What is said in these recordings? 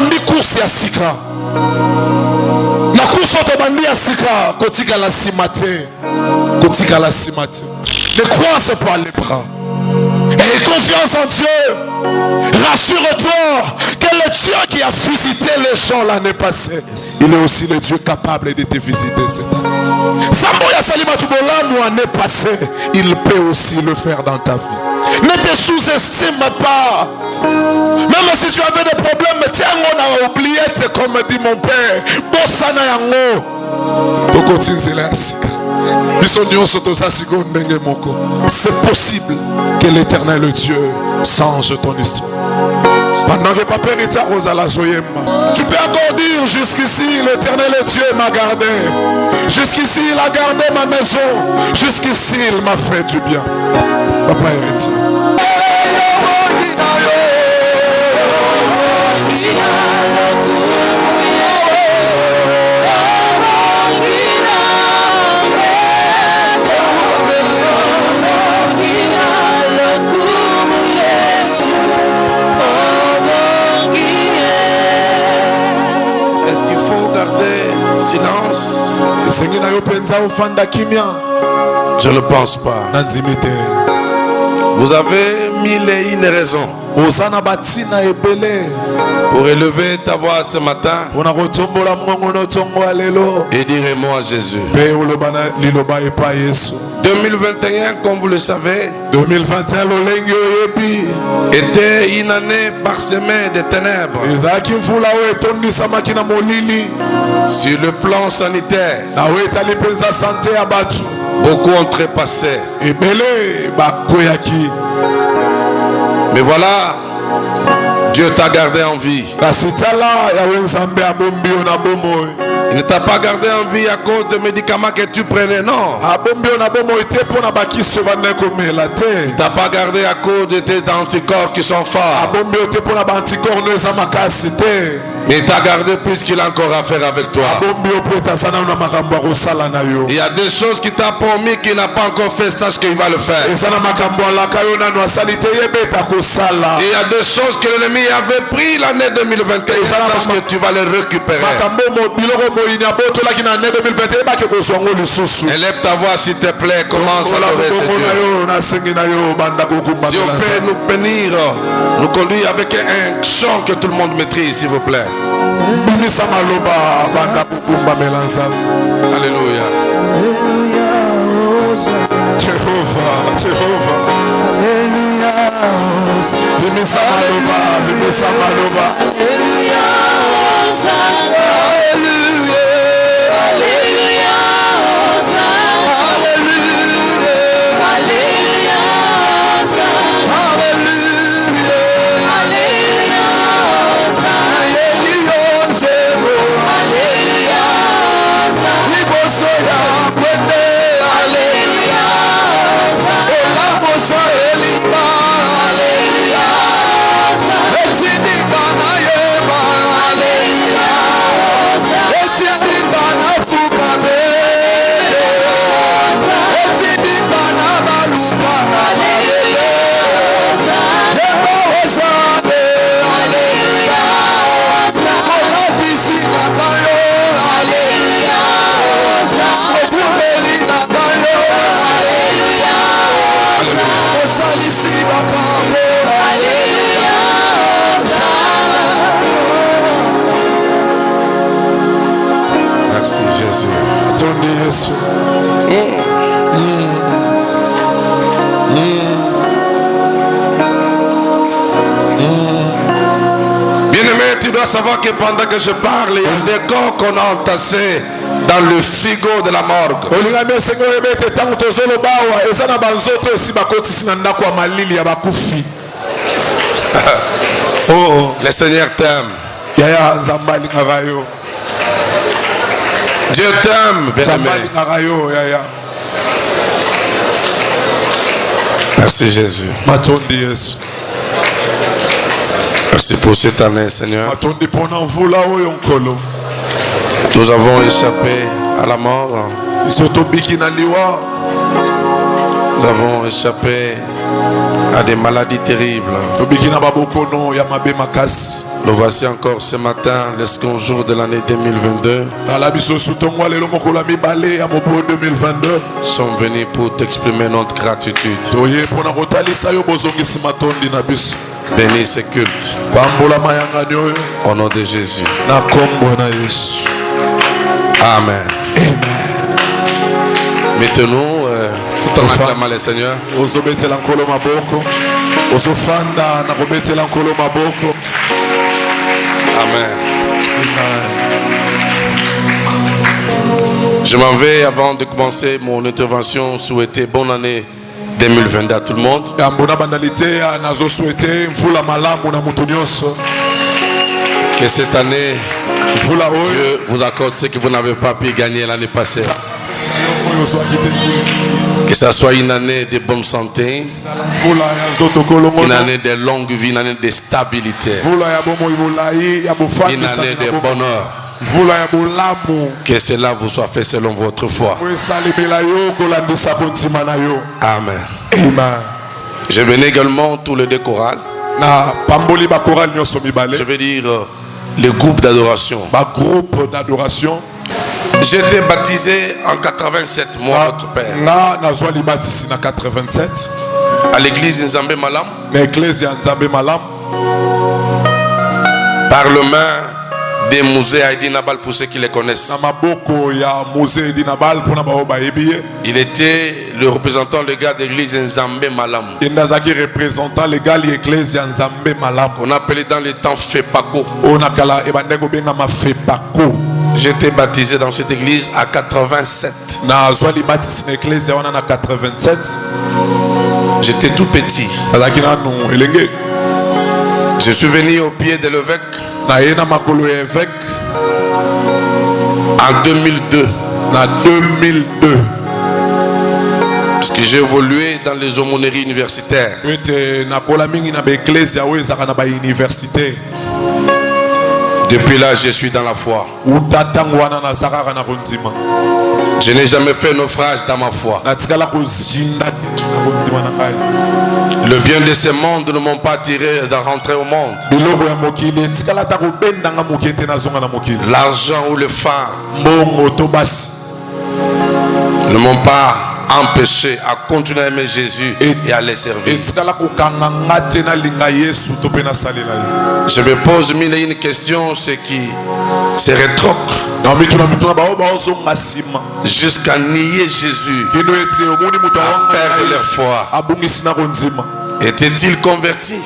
bandi course ya sika. Na course to bandi ya sika, kotika la simate. Kotika la simate. Ne croise pas les bras. Aie confiance en Dieu. Rassure-toi que le Dieu qui a visité les gens l'année passée, il est aussi le Dieu capable de te visiter cette année. Samboya Salima Tubola, l'année passée, il peut aussi le faire dans ta vie. Ne te sous-estime pas. Même si tu avais des problèmes, tiens, on a oublié, c'est comme dit mon père. Bossana yango. C'est possible que l'Éternel Dieu change ton histoire. Pendant que papa tu peux encore dire jusqu'ici l'Éternel Dieu m'a gardé. Jusqu'ici il a gardé ma maison. Jusqu'ici il m'a fait du bien. Papa héritier. Silence. Je ne pense pas. Vous avez mille et une raisons pour élever ta voix ce matin et dire moi à Jésus. 2021, comme vous le savez, 2021 était une année parsemée de ténèbres. Sur le plan sanitaire, beaucoup ont trépassé. Mais voilà, Dieu t'a gardé en vie. Il ne t'a pas gardé en vie à cause des médicaments que tu prenais, non. Il ne t'a pas gardé à cause de tes anticorps qui sont forts. Mais il t'a gardé puisqu'il a encore affaire avec toi. Il y a des choses qu'il t'a promis qu'il n'a pas encore fait, sache qu'il va le faire. Il y a des choses que l'ennemi avait pris l'année 2021, sache que tu vas les récupérer. Élève ta voix s'il te plaît, commence à adorer ce Dieu. Si on peut nous bénir, nous conduire avec un chant que tout le monde maîtrise, s'il vous plaît. Alléluia. Jéhovah, Jéhovah. Alléluia. Merci Jésus. Bien-aimé, tu dois savoir que pendant que je parle, il y a des corps qu'on a entassés dans le frigo de la morgue. Oh, le Seigneur t'aime. Dieu t'aime, bien-aimé. Merci Jésus. Merci pour cette année, Seigneur. Nous avons échappé à la mort. Nous avons échappé à des maladies terribles. Le voici encore ce matin, le second jour de l'année 2022. Sont venus pour t'exprimer notre gratitude. Bénis ce culte. Au nom de Jésus. Amen. Mettez-nous, tout en acclamant le Seigneur. Amen. Je m'en vais avant de commencer mon intervention. Souhaiter bonne année 2022 à tout le monde. Que cette année, Dieu vous accorde ce que vous n'avez pas pu gagner l'année passée. Que ça soit une année de bonne santé, une année de longue vie, une année de stabilité, une année de bonheur. Que cela vous soit fait selon votre foi. Amen. Je bénis également tous les deux chorales. Je veux dire le groupe d'adoration. J'ai été baptisé en 87, moi, votre père. À l'église Nzambe Malam. Par le main des musées Aïdi Nabal pour ceux qui les connaissent. Il était le représentant légal de l'église Nzambe Malam. On appelait dans les temps Fepako. J'ai été baptisé dans cette église à 87. J'étais tout petit. Je suis venu au pied de l'évêque en 2002. Parce que j'ai évolué dans les aumôneries universitaires. Depuis là, je suis dans la foi. Je n'ai jamais fait naufrage dans ma foi. Le bien de ce monde ne m'ont pas tiré de rentrer au monde. L'argent ou le phare ne m'ont pas empêché à continuer à aimer Jésus et à les servir. Je me pose mille et une questions, ce qui se rétroque jusqu'à nier Jésus, à perdre leur foi. Était-il converti?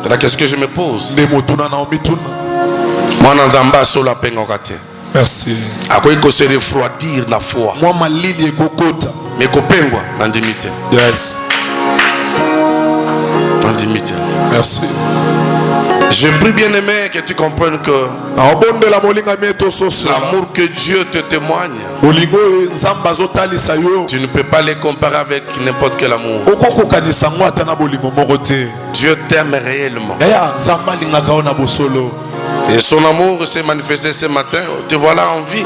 C'est là qu'est-ce que je me pose. Moi, Nzamba solo apengokate. Merci. À quoi il faut se refroidir la foi. Moi ma lili ekokota. Mais kopengwa nandimite. Yes. Nandimite. Merci. Je prie bien aimé que tu comprennes que l'amour que Dieu te témoigne, tu ne peux pas les comparer avec n'importe quel amour. Dieu t'aime réellement. Et son amour s'est manifesté ce matin. Te voilà en vie.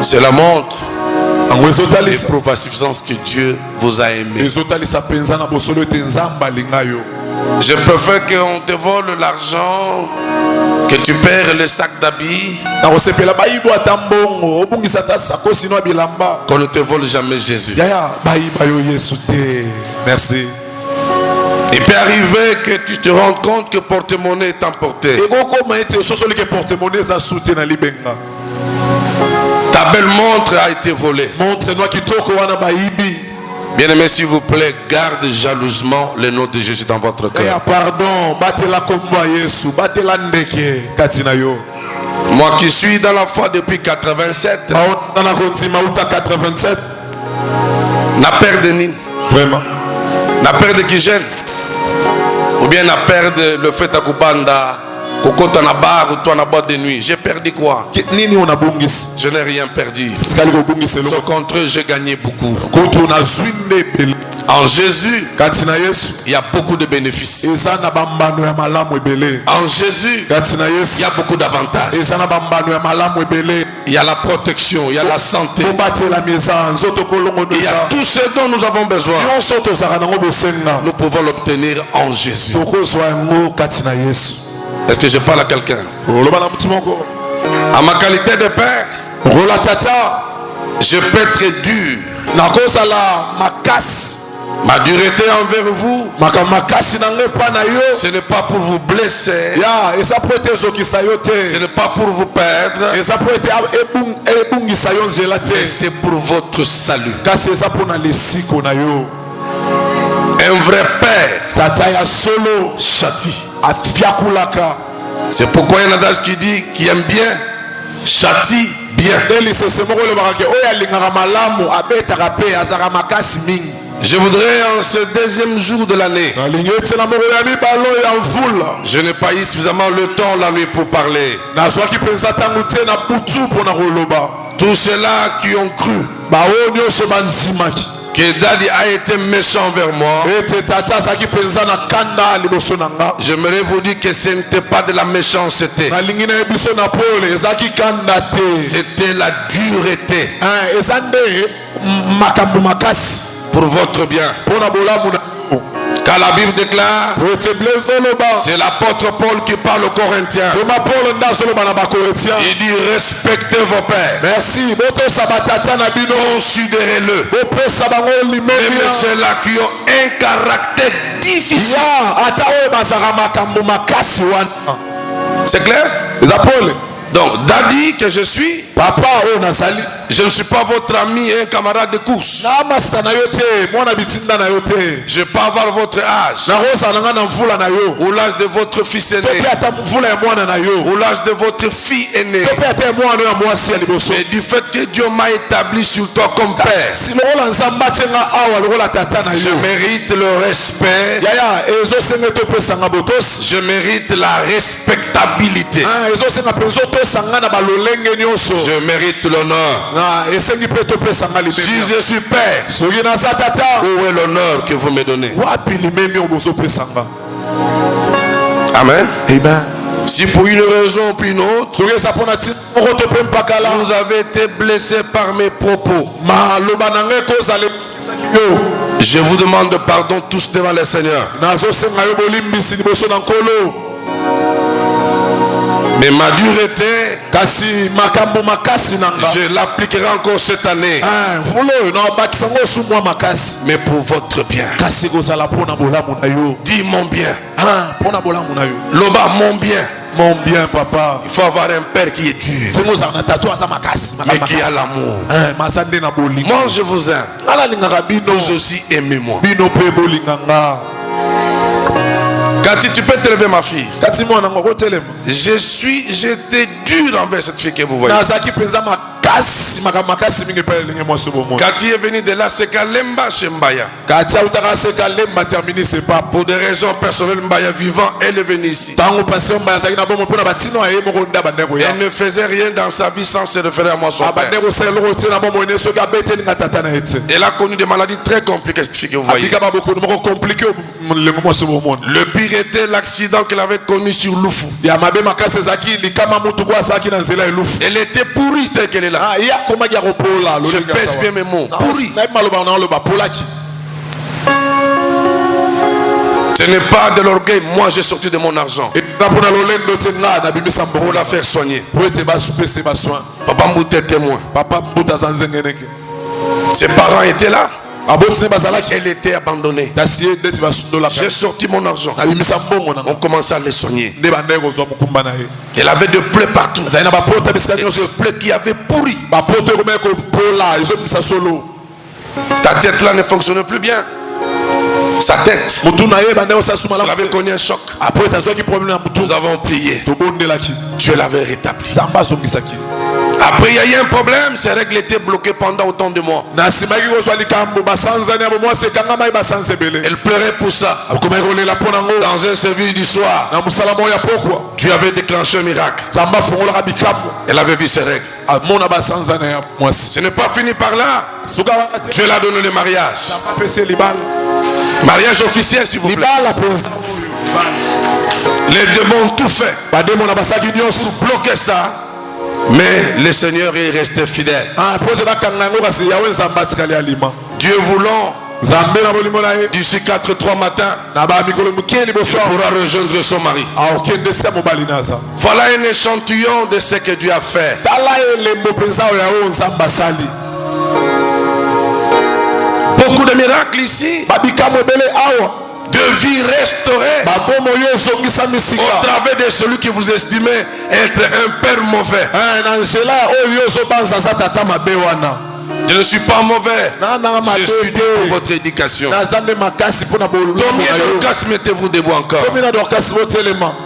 Cela montre l'éprouve à suffisance que Dieu vous a aimé. Je préfère qu'on te vole l'argent, que tu perds le sac d'habits, qu'on ne te vole jamais Jésus. Merci. Il peut arriver que tu te rendes compte que porte-monnaie est emporté. Ta belle montre a été volée. Bien aimé, s'il vous plaît, garde jalousement le nom de Jésus dans votre cœur. Moi qui suis dans la foi depuis 87, n'a perdre ni vraiment n'a perdre qui gêne. Ou bien n'a perdre le fait à Kubanda, Kokota na bar ou toi na boîte de nuit. J'ai perdu quoi? Je n'ai rien perdu. Sauf contre eux, j'ai gagné beaucoup. En Jésus, il y a beaucoup de bénéfices. En Jésus, il y a beaucoup d'avantages. Il y a la protection, il y a la santé. Il y a tout ce dont nous avons besoin. Nous pouvons l'obtenir en Jésus. Est-ce que je parle à quelqu'un? À ma qualité de père, je peux être dur. Ma dureté envers vous, ce n'est pas pour vous blesser, ce n'est pas pour vous perdre, mais c'est pour votre salut. Un vrai père châtie. C'est pourquoi il y a un adage qui dit qui aime bien châtie bien. Je voudrais en ce deuxième jour de l'année, je n'ai pas eu suffisamment le temps la nuit pour parler. Tous ceux-là qui ont cru que Daddy a été méchant envers moi, j'aimerais vous dire que ce n'était pas de la méchanceté, c'était la dureté pour votre bien. Car la Bible déclare, c'est l'apôtre Paul qui parle aux Corinthiens. Il dit respectez vos pères. Merci. Considérez-le. Même ceux-là qui ont un caractère difficile. C'est clair? Donc, Daddy que je suis, papa, je ne suis pas votre ami et un camarade de course. Je peux avoir votre âge, ou l'âge de votre fils aîné, ou l'âge de votre fille aînée. Mais du fait que Dieu m'a établi sur toi comme père, je mérite le respect, je mérite la respectabilité, je mérite l'honneur. Si je suis père, où est l'honneur que vous me donnez? Amen. Amen. Si pour une raison ou pour une autre, vous avez été blessé par mes propos, je vous demande pardon tous devant le Seigneur. Mais ma dureté, je l'appliquerai encore cette année. Mais pour votre bien. Dis mon bien. Loba, mon bien. Mon bien, papa. Il faut avoir un père qui est dur, mais qui a l'amour. Moi, je vous aime. Vous aussi, aimez-moi. Quand tu peux te lever, ma fille. J'étais dur envers cette fille que vous voyez. Quand il est venu de là, c'est Kalemba chez Mbaya. Pour des raisons personnelles, Mbaya vivant, elle est venue ici. Elle ne faisait rien dans sa vie sans se référer à moi, son père. Elle a connu des maladies très compliquées, cette fille que vous voyez. Le pire était l'accident qu'elle avait connu sur Loufou. Elle était pourrie telle qu'elle est là. Je pèse bien mes mots. Pourri. Ce n'est pas de l'orgueil. Moi, j'ai sorti de mon argent pour la faire soigner. Papa Mbouté est témoin. Ses parents étaient là. Elle était abandonnée. J'ai sorti mon argent. On commençait à les soigner. Elle avait des plaies partout. Des plaies qui avaient pourri. Ta tête là ne fonctionnait plus bien. Sa tête. Elle avait connu un choc. Nous avons prié. Dieu l'avait rétabli. Après, il y a eu un problème, ces règles étaient bloquées pendant autant de mois. Elle pleurait pour ça. Dans un service du soir, Dieu avait déclenché un miracle. Elle avait vu ses règles. Ce n'est pas fini par là. Dieu l'a donné le mariage. Mariage officiel, s'il vous plaît. Les démons ont tout fait pour bloquer ça. Mais le Seigneur est resté fidèle. Dieu voulant, d'ici 4-3 matins, il pourra rejoindre son mari. Voilà un échantillon de ce que Dieu a fait. Beaucoup de miracles ici. De vie restaurée au travers de celui que vous estimez être un père mauvais. Je ne suis pas mauvais. Je suis Dieu pour votre éducation. Combien de cas mettez-vous debout encore?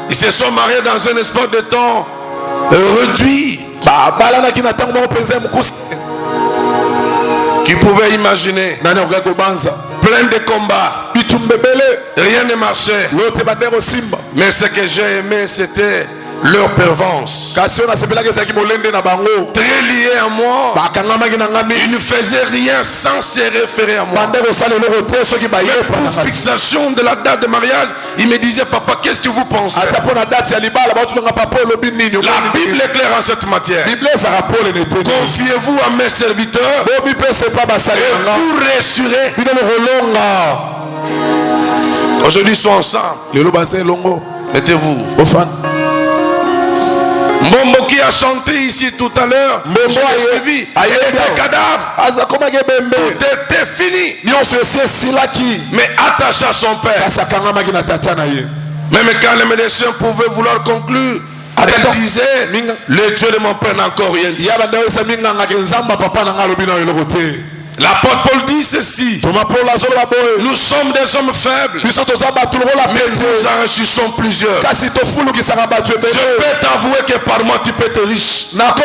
Ils se sont mariés dans un espace de temps réduit. Qui pouvait imaginer? Plein de combats. Rien ne marchait. Mais ce que j'ai aimé, c'était leur pervenance. Très lié à moi. Ils ne faisaient rien sans se référer à moi. Même pour fixation de la date de mariage, ils me disaient: papa, qu'est-ce que vous pensez? La Bible est claire en cette matière. Confiez-vous à mes serviteurs et vous réassurez. Aujourd'hui, ils sont ensemble. Mettez-vous. Mbombo qui a chanté ici tout à l'heure, je l'ai suivi. Il était cadavre. Tout était fini. Mais attaché à son père. Même quand les médecins pouvaient vouloir conclure, elle disait: le Dieu de mon père n'a encore rien dit. L'apôtre Paul dit ceci: nous sommes des hommes faibles, mais nous en ressuscitons plusieurs. Je peux t'avouer que par moi tu peux être riche. Par moi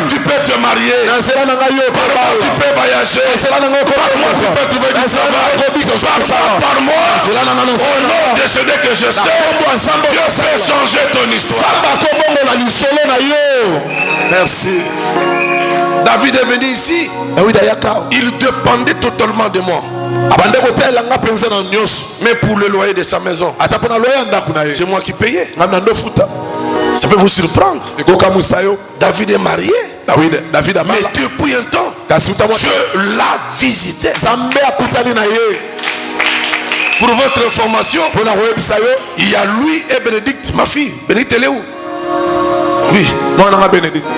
tu peux te marier. Par moi tu peux voyager. Par moi tu peux trouver du travail. Par moi, au nom de celui que je sais, Dieu peut changer ton histoire. Merci. David est venu ici. Il dépendait totalement de moi. Mais pour le loyer de sa maison, c'est moi qui payais. Ça peut vous surprendre. David est marié. Mais depuis un temps, Dieu l'a visité. Pour votre information, il y a lui et Bénédicte, ma fille. Bénédicte, elle est où? Oui.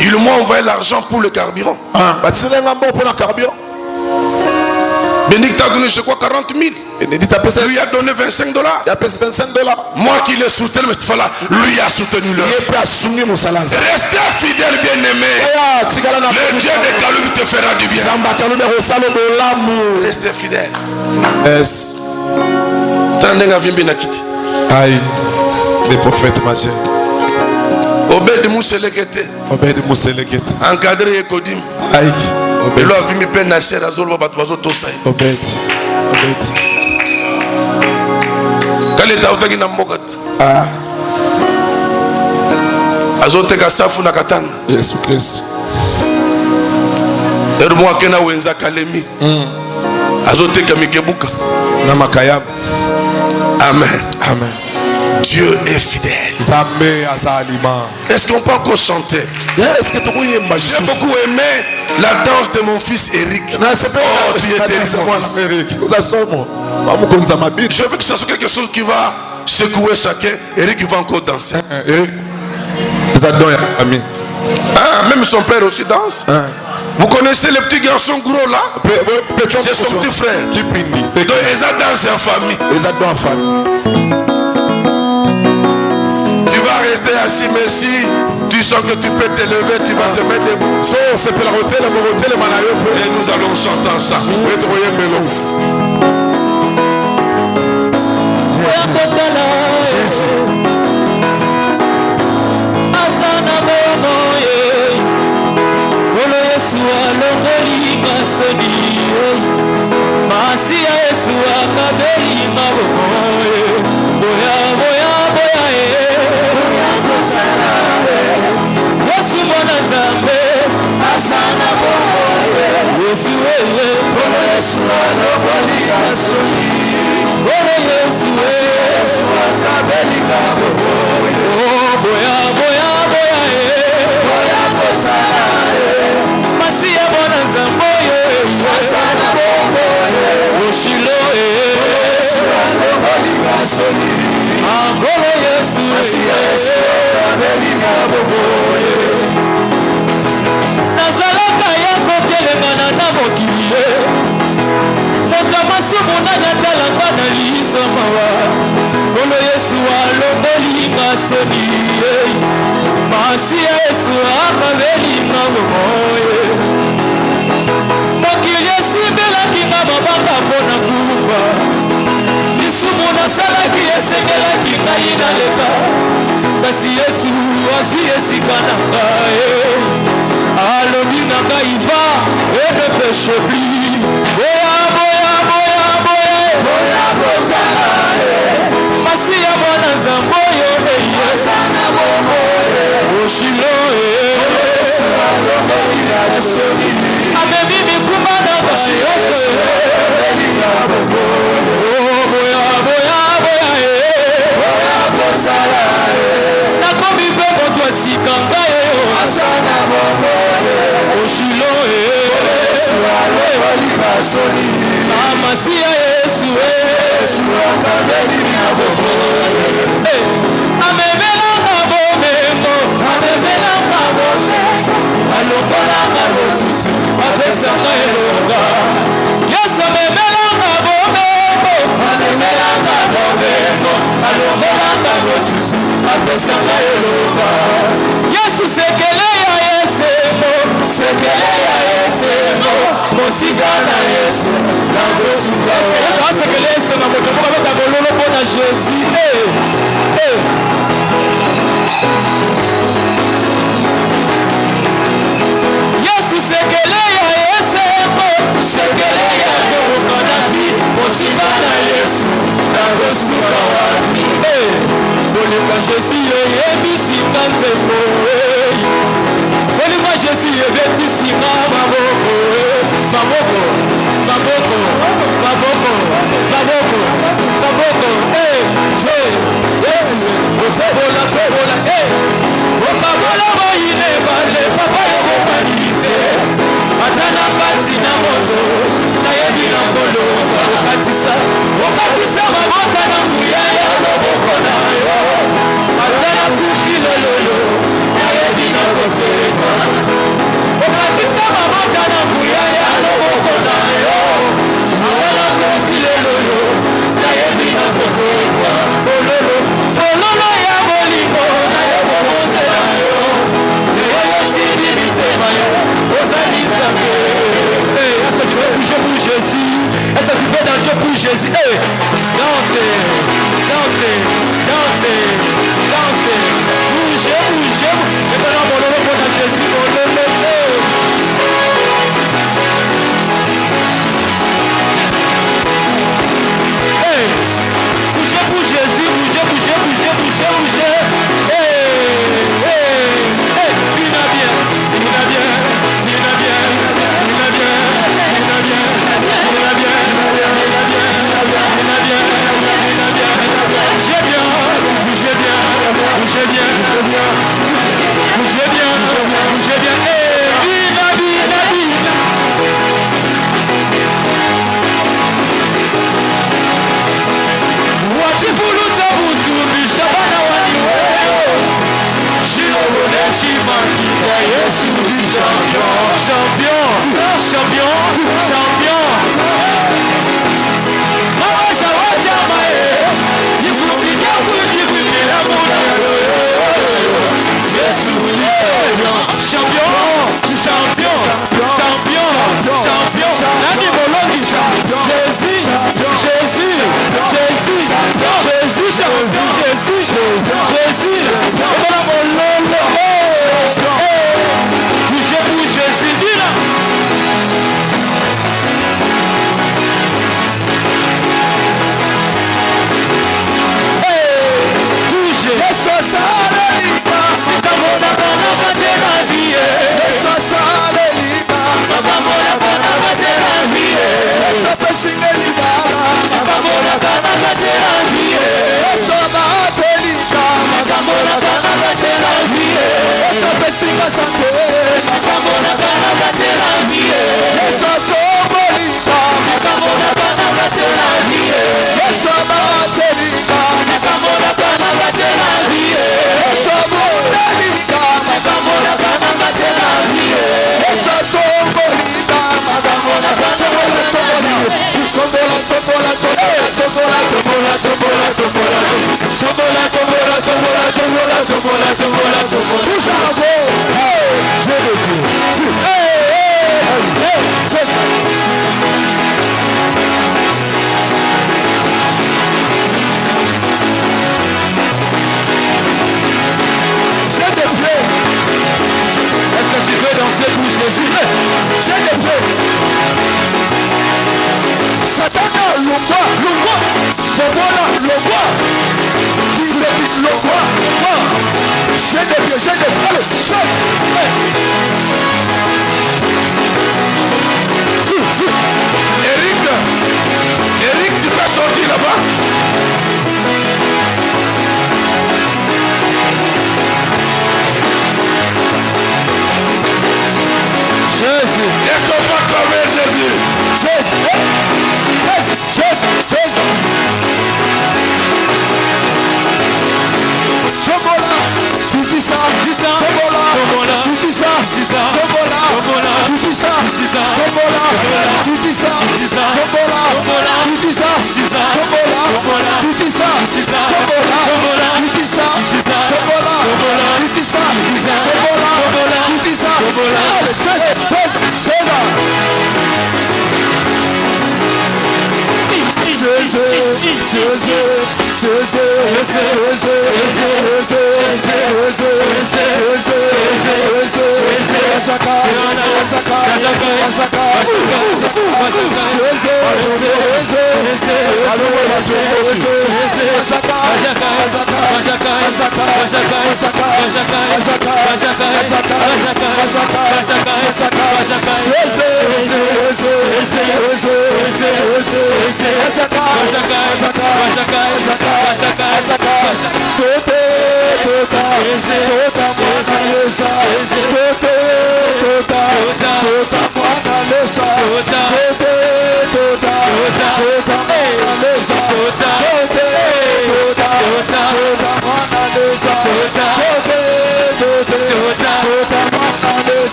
Il m'a envoyé l'argent pour le carburant. Bénédicte a donné, je crois, 40 000. Lui a donné $25. Moi qui le soutiens, mais lui a soutenu le. Restez fidèle, bien-aimé. Le Dieu de Kaloum te fera du bien. Restez fidèle. Aïe, les prophètes majeurs. Obed Mousselekete. Encadré Ekodim. Aïe. Il a vu mes peines nacher à Zolba Batwazo Tosai. Obed. Quand il est à Otagi Nambokat. Ah. Azoteka Safu Nakatanga. Jésus Christ. Ermwa Kena Wenza Kalemi. Azoteka Mikebuka. Namakayam. Amen. Amen. Dieu est fidèle. Est-ce qu'on peut encore chanter? J'ai beaucoup aimé la danse de mon fils Eric. Oh, tu es terrible, mon fils. Je veux que ce soit quelque chose qui va secouer chacun. Eric va encore danser. Ah, même son père aussi danse. Vous connaissez le petit garçon gros là? C'est son petit frère. Donc ils dansent en famille. Tu vas rester assis, mais si tu sens que tu peux t'élever, tu vas te mettre debout. Et nous allons chanter ensemble. Jésus. belinga boye boya boya boya boya kosala Yesu mwana nzambe asana boye Yesu wewe kono Yesu alokoli asoni kono Yesu Yesu akabelinga boye boya boya boya boya kosala Masia mwana nzambe asana boye Oshilo Yesu alokoli asoni kono Yesu Yesu akabelinga boye Nazalaka yako telengana na mokili moto masumu nanatalanga na liso mawa Kolo Yesu alombolinga soni Masi Yesu akabelinga boye mokili esibelaki nga mabanga mpona kufa lisumu nasalaki esengelaki ngai naleka kasi Yesu azwi esika na ngai alobi na ngai va et ne péche plus boya boya boya boya boya kozala masi ya mwana nzambe oyo eyasana boye oshilo Yesu alobeli asoni amemi mikuma na basi Yesu boya boya boya boya kozala nakomi mpe moto asika ngai asana boye oshilo Yesu alobeli asoni amasi ya Yesu Yesu akabelinga boye amemelanga bomengo amemelanga bomengo alongolanga bosusu apesanga elonga Yesu amemelanga bomengo amemelanga bomengo alongolanga bosusu apesanga elonga Yesu sekele ya Yesengo sekele ya Yesengo mosika na Yesu na bosuka Yesu asekele Yesengo moto moko beta bololo mpona Jésus Yesu sekele ya Yesengo sekele ya Kanafi mosika na Yesu na bosuka wani bolinga Jésus yebisinga nzembo bolinga Jésus yebetisinga maboko maboko maboko maboko maboko maboko Yesu otobola tobola okabola boyine bale papa yobokanite atana kati na moto nayebi na ngolo okatisa maboko na nguya ya loboko na yo atana kufi lololo nayebi na koseka okatisa maboko na nguya ya loboko na yo awala kufi lololo nayebi na koseka ololo ololo ya bolingo na yo komosela yo leyo sibi mitema yo ozali nzambe est-ce que tu veux bouger pour Jésus? Est-ce que tu peux danser pour Jésus? Dansez, dansez, dansez, dansez. Bougez, bougez. Maintenant, mon nom pour Jésus, mon nom. Bougez pour Jésus, bougez, bougez, bougez, bougez, bougez. Il va bien, il va bien, il va bien, il va bien, il va bien, il va bien, bougez bien, bougez bien, bougez bien, bougez bien, bougez bien, viva, viva, viva. Wachifuluza butumbi shabana waniweyo Shilobone chimaki ya Yesu champion, champion, champion, champion. Mama shawacha mae jikumbika kujikumbira muna Yesu champion, champion, champion, champion. Nani bolongi Jésus, Jésus, Jésus, Jésus, Jésus, Jésus, Jésus. Bougez, bougez, Jésus, dis là. Eric, tu peux sortir là-bas. Jésus. Est-ce qu'on va acclamer Jésus? Jésus. Chobola. Tutisa. Chobola. Tutisa. Chobola. Tutisa. Chobola. Tutisa. Chobola. Tutisa. Chobola. Tutisa. Chobola. Tutisa. Chobola. Tutisa. Chobola. Tutisa.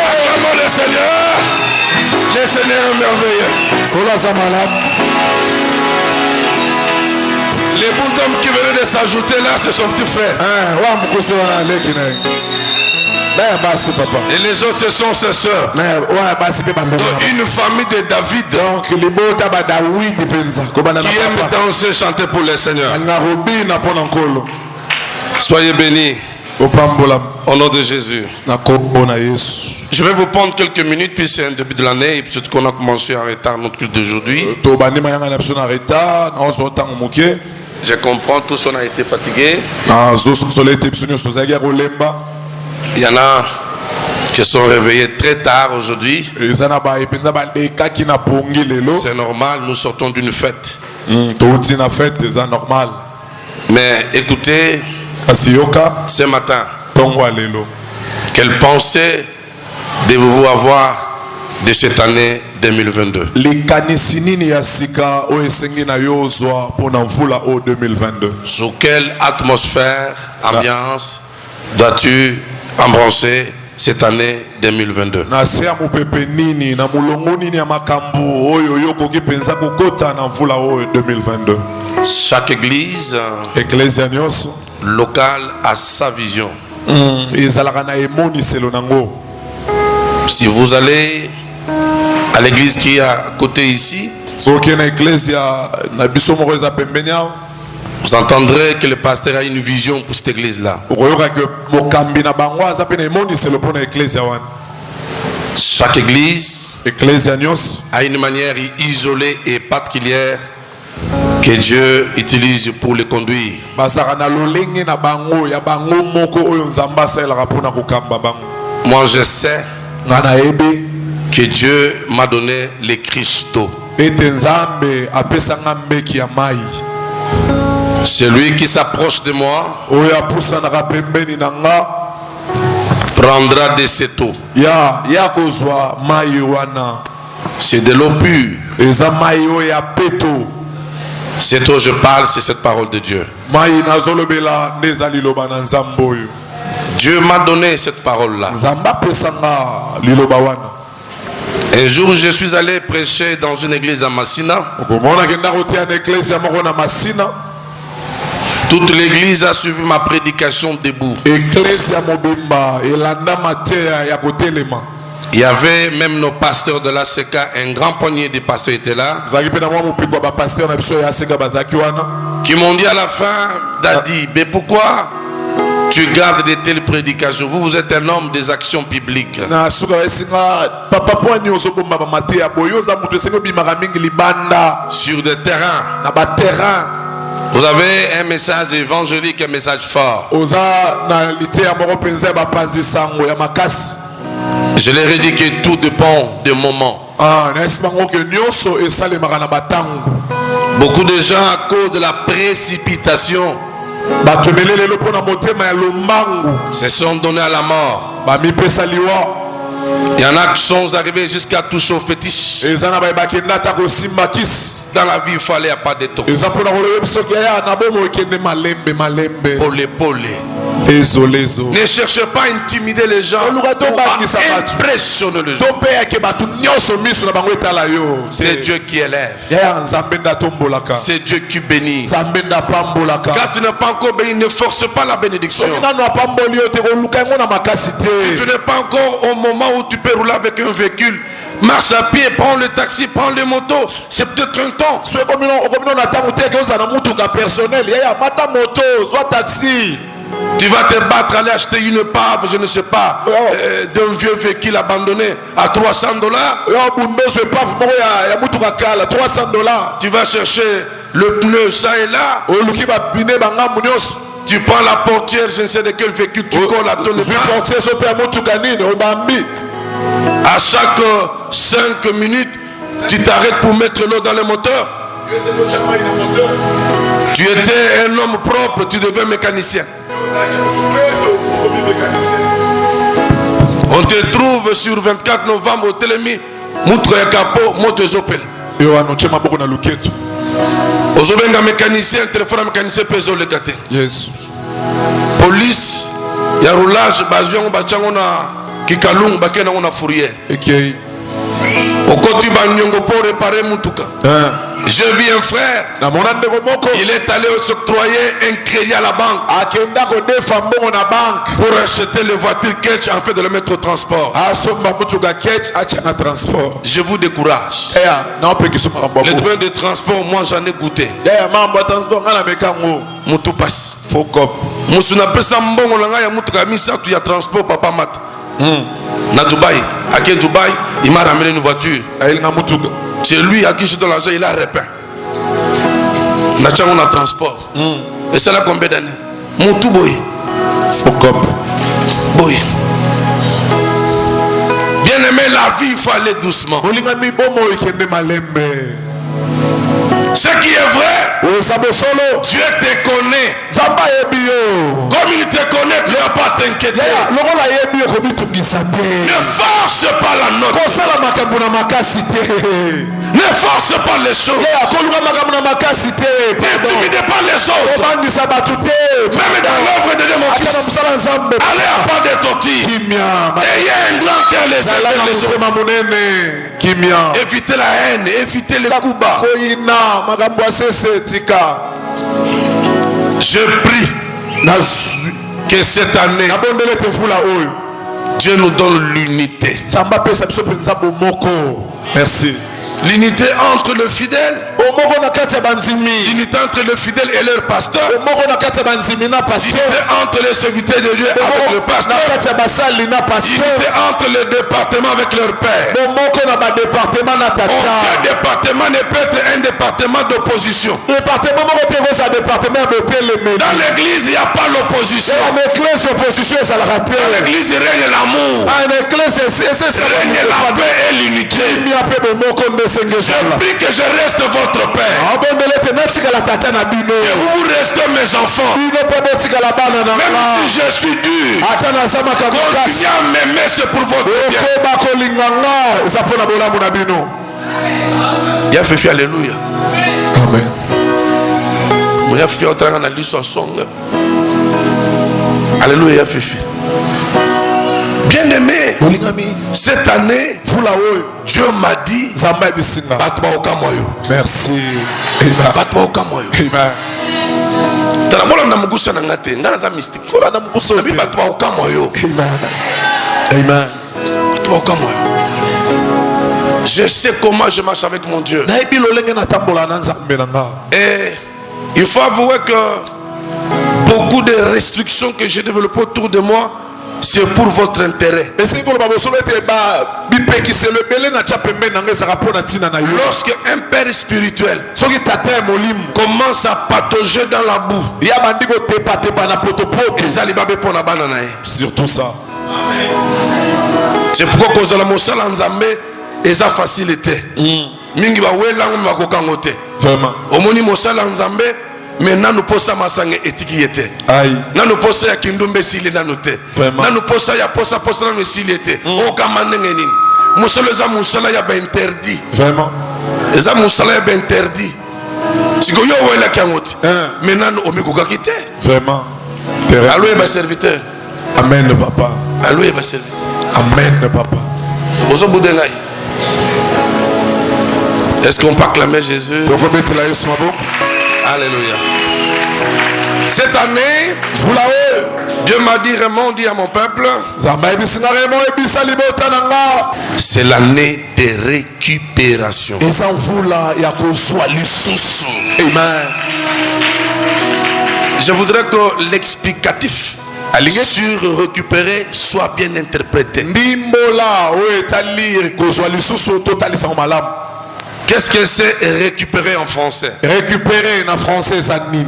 Acclamons le Seigneur. Le Seigneur est merveilleux. Les bouts d'hommes qui venaient de s'ajouter là, c'est son petit frère. Et les autres, ce sont ses soeurs. Donc, une famille de David qui aime danser, chanter pour le Seigneur. Soyez bénis au nom de Jésus. Je vais vous prendre quelques minutes, puis c'est un début de l'année, et puis qu'on a commencé en retard notre culte d'aujourd'hui. Je comprends, tous on a été fatigués. Il y en a qui sont réveillés très tard aujourd'hui. C'est normal, nous sortons d'une fête. Mais écoutez, ce matin, quelle pensée devez-vous avoir de cette année 2022? Sous quelle atmosphère, ambiance dois-tu embrasser cette année 2022? Chaque église locale a sa vision. Si vous allez à l'église qui est à côté ici, vous entendrez que le pasteur a une vision pour cette église-là. Chaque église a une manière isolée et particulière que Dieu utilise pour le conduire. Moi je sais que Dieu m'a donné les Christo. Celui qui s'approche de moi prendra de cette eau. C'est de l'eau pure. Cette eau je parle, c'est cette parole de Dieu. Dieu m'a donné cette parole-là. Un jour, je suis allé prêcher dans une église à Massina. Toute l'église a suivi ma prédication debout. Il y avait même nos pasteurs de la l'ACK, un grand poignet de pasteurs étaient là. Qui m'ont dit à la fin, Dadi, mais pourquoi tu gardes de telles prédications. Vous êtes un homme des actions publiques. Sur des terrains. Vous avez un message évangélique, un message fort. Je leur ai dit que tout dépend du moment. Beaucoup de gens, à cause de la précipitation, se sont donnés à la mort. Il y en a qui sont arrivés jusqu'à toucher au fétiche. Dans la vie, il fallait pas de temps. Ne cherchez pas à intimider les gens ou à impressionner les gens. C'est Dieu qui élève. C'est Dieu qui bénit. Quand tu n'es pas encore béni, ne force pas la bénédiction. Si tu n'es pas encore au moment où tu peux rouler avec un véhicule, marche à pied, prends le taxi, prends le moto. C'est peut-être un temps. Tu vas te battre, aller acheter une pave, je ne sais pas, d'un vieux véhicule abandonné à $300. Tu vas chercher le pneu, ça et là. Tu prends la portière, je ne sais de quel véhicule, tu colles à ton épaule. À chaque 5 minutes, tu t'arrêtes pour mettre l'eau dans le moteur. Tu étais un homme propre, tu deviens mécanicien. On te trouve sur 24 novembre au Télémi, Moutre et Capot, Moto Zopel. Ozobenga mécanicien, téléphone mécanicien, peso le gâté. Yes. Police, il y a roulage, bazion, bachango na kikalung, bakena on a fourrière. Ok. Au côté Banyongo pour réparer Moutuka. J'ai vu un frère, il est allé s'octroyer un crédit à la banque pour acheter les voitures Ketch en fait de le mettre au transport. Je vous décourage. Les trains de transport, moi j'en ai goûté. Moutou passe. Moussou n'a pas ça mbongo langa ya moutou kamisa tu ya transport papa mat. Na Dubaï, à quel Dubaï, il m'a ramené une voiture. C'est lui à qui je donne l'argent, il a repeint. On a transport. Et c'est là combien d'années? Moutou boy. Boy. Bien aimé, la vie, il faut aller doucement. Ce qui est vrai, Dieu te connaît. Comme il te connaît, tu ne vas pas t'inquiéter. Ne force pas la note. Ne force pas les choses. N'intimidez pas les autres. Même dans l'œuvre de Dieu, mon fils, allez à pas de tortilles. Ayez un grand cœur les uns les autres. Évitez la haine, évitez les coups bas. Je prie que cette année, Dieu nous donne l'unité. Merci. L'unité entre le fidèle, l'unité entre le fidèle et leur pasteur, l'unité entre les serviteurs de Dieu avec le pasteur, l'unité entre le département avec leur père. Aucun département ne peut être un département d'opposition. Dans l'église, il n'y a pas l'opposition. Dans l'église, il règne l'amour, règne la paix et l'unité. Je prie que je reste votre père. Que vous restez mes enfants. Même si je suis dur, continuez à m'aimer, c'est pour votre bien. Il y a fait alléluia. Amen. Il y a fait autant dans l'histoire songe. Alléluia, il y a fait. Bien aimé, cette année, Dieu m'a dit, merci. Amen. Je sais comment je marche avec mon Dieu. Et il faut avouer que beaucoup Beaucoup de restrictions que j'ai développées autour de moi, c'est pour votre intérêt. Lorsque un père spirituel commence à patauger dans la boue, surtout ça. C'est pourquoi cause la mosala nzambe eza facilité. Mingi ba wela ngoma kokangote. Vraiment. Omoni mosala nzambe maintenant nous posa masanga étiquette. Aïe. Nanu posa ya kindumbe sili nanu te. Vraiment. Nanu posa ya posa nanu sili te. O kamandenge nini. Musala za musala ya ba interdit. Vraiment. Eza musala ya ba interdit. Siko yo wela kangote. Maintenant omiko kakite. Vraiment. Alloué ba serviteur. Amen papa. Alloué ba serviteur. Amen papa. Ozo boudengai. Est-ce qu'on peut acclamer Jésus? Alléluia. Cette année, Dieu m'a dit, Raymond dit à mon peuple, c'est l'année de récupération. Amen. Je voudrais que l'explicatif sur récupérer soit bien interprété. Qu'est-ce que c'est récupérer en français? Récupérer en français, ça nini.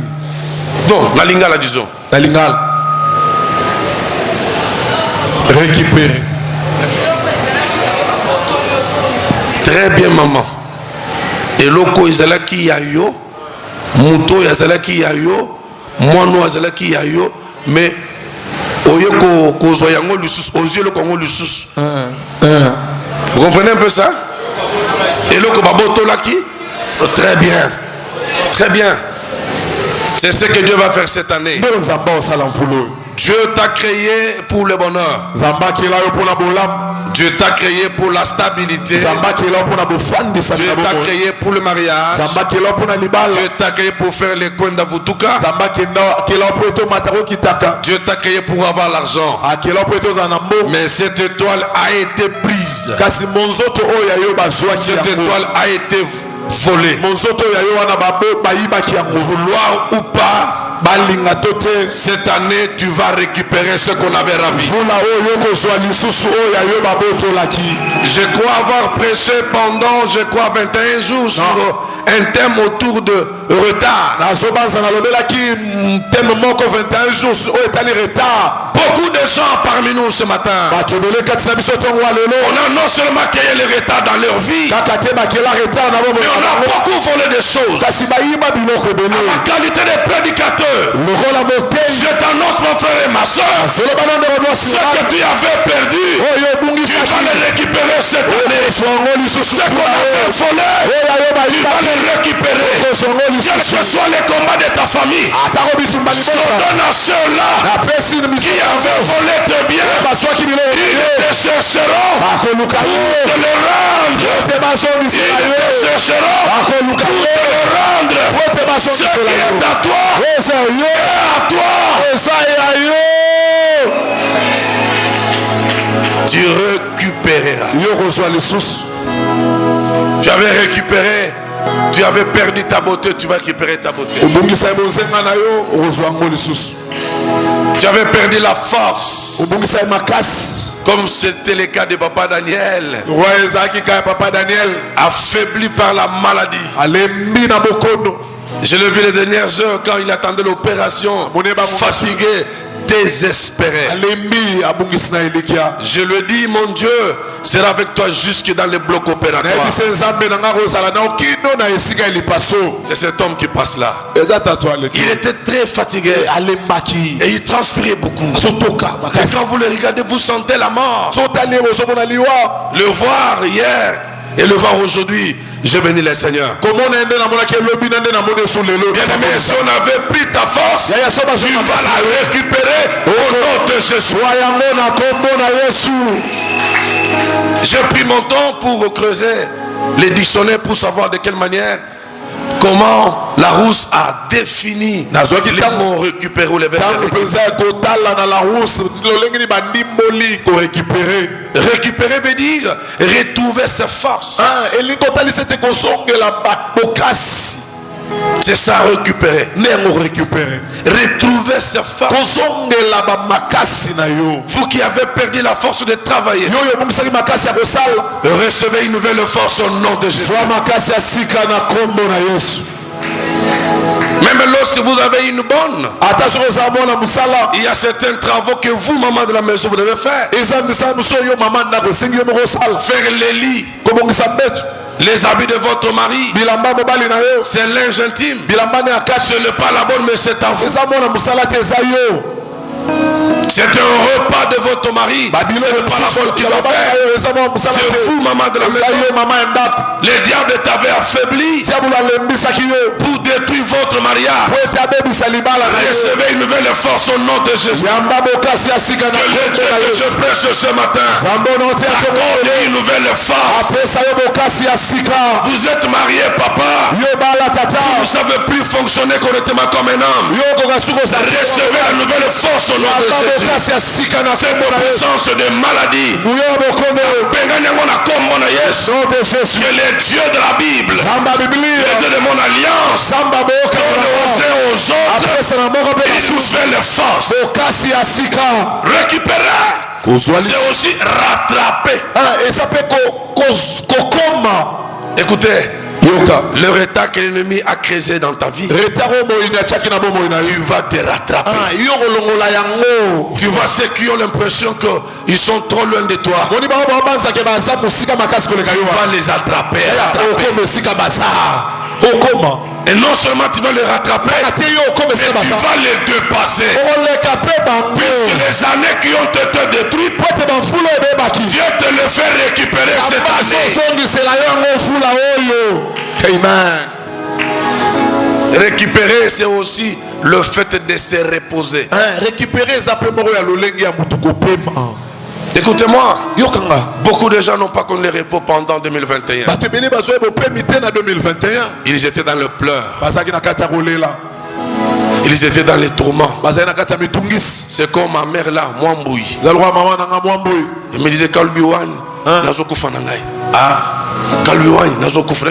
Donc, la lingala disons. La lingala. Récupérer. Très bien, maman. Et loko izalaki yayo, muto yazalaki yayo, mono yazalaki yayo, mais oyeko kozoyango lusus, aux yeux le Congo lusus. Vous comprenez un peu ça? Et le Kobaboto Laki, très bien, très bien. C'est ce que Dieu va faire cette année. Dieu t'a créé pour le bonheur. Dieu t'a créé pour la stabilité. Dieu t'a créé pour le mariage. Dieu t'a créé pour faire les coins d'Avutuka. Dieu t'a créé pour avoir l'argent. Mais cette étoile a été prise. Cette étoile a été volée. Vouloir ou pas, cette année tu vas récupérer ce qu'on avait ravi. Je crois avoir prêché pendant 21 jours sur un thème autour de retard. Beaucoup de gens parmi nous ce matin, on a non seulement créé le retard dans leur vie, mais on a beaucoup volé des choses. En qualité de prédicateur, je t'annonce mon frère et ma soeur, ce que tu avais perdu, tu vas le récupérer cette année. Ce qu'on avait volé, tu vas le récupérer. Quels que soient les combats de ta famille, je donne à ceux-là qui avaient volé tes biens, ils te chercheront pour te le rendre. Ils te chercheront pour te le rendre. Ce qui est à toi, est à toi. Tu récupéreras. Tu avais récupéré, tu avais perdu ta beauté, tu vas récupérer ta beauté. Tu avais perdu la force, comme c'était le cas de Papa Daniel, affaibli par la maladie. Je l'ai vu les dernières heures quand il attendait l'opération, fatigué, désespéré. Je lui ai dit, mon Dieu sera avec toi jusque dans les blocs opératoires. C'est cet homme qui passe là. Il était très fatigué et il transpirait beaucoup. Et quand vous le regardez, vous sentez la mort. Le voir hier et le voir aujourd'hui, je bénis le Seigneur. Bien aimé, si on avait pris ta force, tu vas la récupérer au nom de Jésus. J'ai pris mon temps pour creuser les dictionnaires pour savoir de quelle manière, comment la Rousse a défini les mots récupérer ou les verbes récupérer. Récupérer veut dire retrouver ses forces. C'est ça, récupérer. Retrouver sa force. Vous qui avez perdu la force de travailler, recevez une nouvelle force au nom de Jésus. Même lorsque vous avez une bonne, il y a certains travaux que vous, maman de la maison, vous devez faire. Faire les lits, les habits de votre mari, c'est linge intime. Ce n'est pas la bonne, mais c'est à vous. C'est un repas de votre mari. Ce n'est pas la bonne qui doit faire. C'est vous, maman de la maison. Le diable t'avait affaibli pour détruire votre mariage. Recevez une nouvelle force au nom de Jésus. Que le Dieu que je prêche ce matin accorde une nouvelle force. Vous êtes marié, papa. Vous ne savez plus fonctionner correctement comme un homme. Recevez la nouvelle force au nom de Jésus. Cette puissance de maladie, que le Dieu de la Bible, le Dieu de mon alliance, donne aux uns aux autres une nouvelle force. Récupérer, c'est aussi rattraper. Écoutez, le retard que l'ennemi a créé dans ta vie, tu vas te rattraper. Tu vois ceux qui ont l'impression qu'ils sont trop loin de toi, tu vas les attraper. Et non seulement tu vas les rattraper, mais tu vas les dépasser. Puisque les années qui ont été détruites, Dieu te les fait récupérer cette année. Amen. Récupérer, c'est aussi le fait de se reposer. Écoutez-moi, beaucoup de gens n'ont pas connu le repos pendant 2021. Ils étaient dans le pleur. Ils étaient dans les tourments. C'est comme ma mère là, Mwambouy. Il me disait Kalbiwan, Nazokufa Nangai. Kalbiwan, Nazokufa.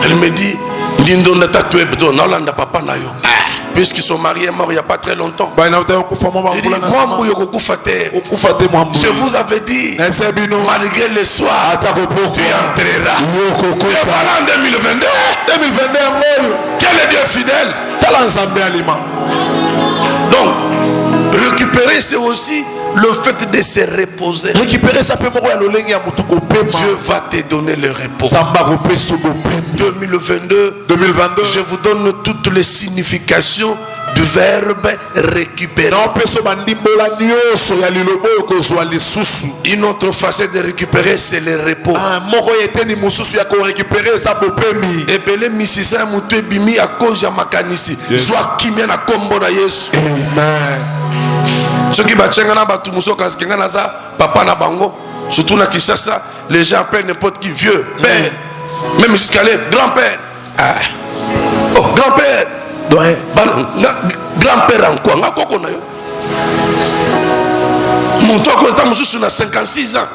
Elle me dit, Ndindonda tatoué, Nolanda papa nayo. Puisqu'ils sont mariés et morts il n'y a pas très longtemps. Il dit, je vous avais dit, malgré le soir, tu entreras. Et voilà en 2022. Quel est Dieu fidèle? Donc, récupérer, c'est aussi le fait de se reposer. Dieu va te donner le repos. 2022, je vous donne toutes les significations du verbe récupérer. Une autre facette de récupérer, c'est le repos. Et pelé misisa mutu bimi à cause de makanisi. Soit kimia na kombo na Yesu. Amen. Ceux qui battent na batu muso kanskanga na za papa na bango. Surtout na Kinshasa, les gens appellent n'importe qui vieux, père, même jusqu'à les grand-père. Oh, grand-père. Grand-père en quoi? Mon toit cause dans mon sous 56 ans.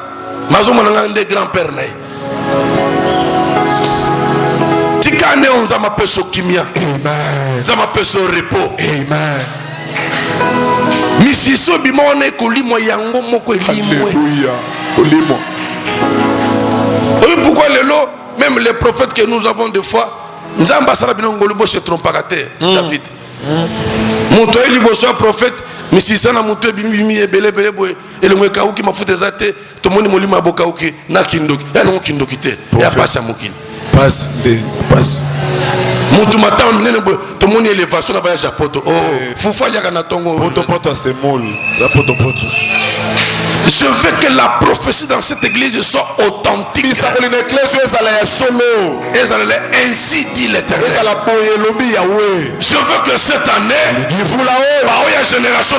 Mazo mon des grand-père naï. Tikane on zama peso kimia. Amen. Zama peso repos. Amen. Misiso bimone kolimo yango moko elimwe. Alléluia. Oui, pourquoi les lots, même les prophètes que nous avons des fois, nous avons chez Trompagater, David. Mon toit est libre sur un prophète, mais si ça n'a mon toit bimi et belé belé boy, et le mekaou qui m'a foutu des athées, tout le monde m'a dit ma bokaou qui n'a kindok, et non kindok il y a pas ça mon kin. Passe, passe. Mon tout matin, tout le monde est élévation à voyage à Poto. Oh, faut faire y a un tongo. Poto poto c'est molle, la poto poto. Je veux que la prophétie dans cette église soit authentique. Et ainsi dit l'Éternel. Je veux que cette année, la génération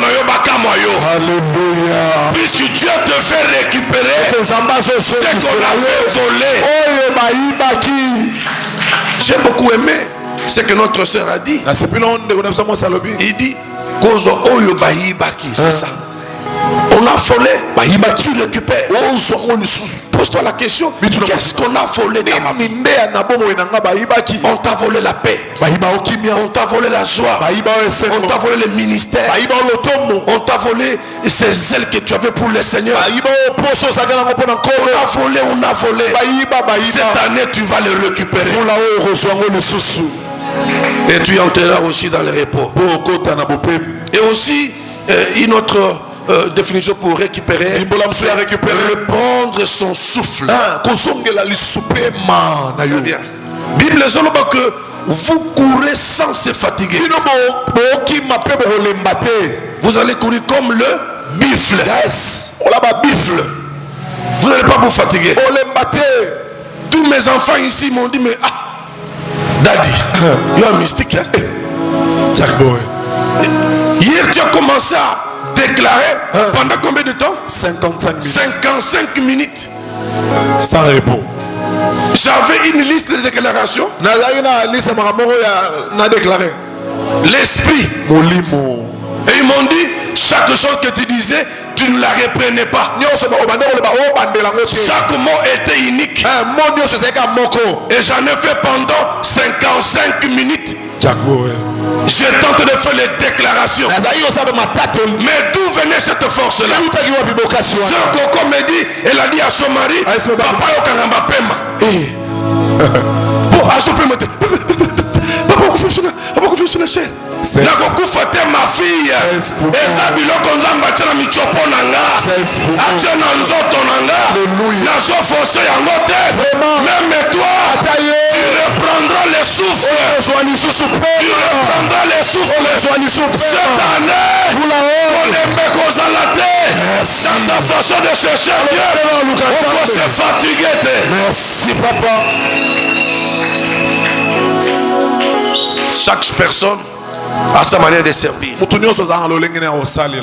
puisque Dieu te fait récupérer ce qu'on avait volé. J'ai beaucoup aimé ce que notre soeur a dit. Il dit c'est ça. On a volé, tu récupères. Pour Pose-toi la question, qu'est-ce qu'on a volé dans ma vie? On t'a volé la paix, on t'a volé la joie, on t'a volé le ministère, on t'a volé ces ailes que tu avais pour le Seigneur. On a volé. Cette année tu vas le récupérer et tu entreras aussi dans le repos. Et aussi une autre définition pour récupérer, reprendre son souffle. Très bien. Bible dit que vous courez sans se fatiguer. Vous allez courir comme le buffle. Vous n'allez pas vous fatiguer. Tous mes enfants ici m'ont dit, mais Daddy, you are mystique. Jack Boy. Hier tu as commencé à déclarer pendant combien de temps? 55 minutes. Sans repos. J'avais une liste de déclarations. L'esprit. Et ils m'ont dit, chaque chose que tu disais, tu ne la reprenais pas. Chaque mot était unique. Et j'en ai fait pendant 55 minutes. Je tente de faire les déclarations. Mais d'où venait cette force-là? Ce coco me dit, elle a dit à son mari, papa yokangamba pema. Bon, à ce pema, papa confie sur nakokufa te ma fille eza biloko nzambe atia na michopo na nga atia na nzoto na nga nazofonse yango te. Même toi tu reprendras le souffle, tu reprendras le souffle cette année. Olembe kozala te dans ta façon de chercher Dieu, on peut se fatiguer te. Merci papa. Chaque personne à sa manière de servir.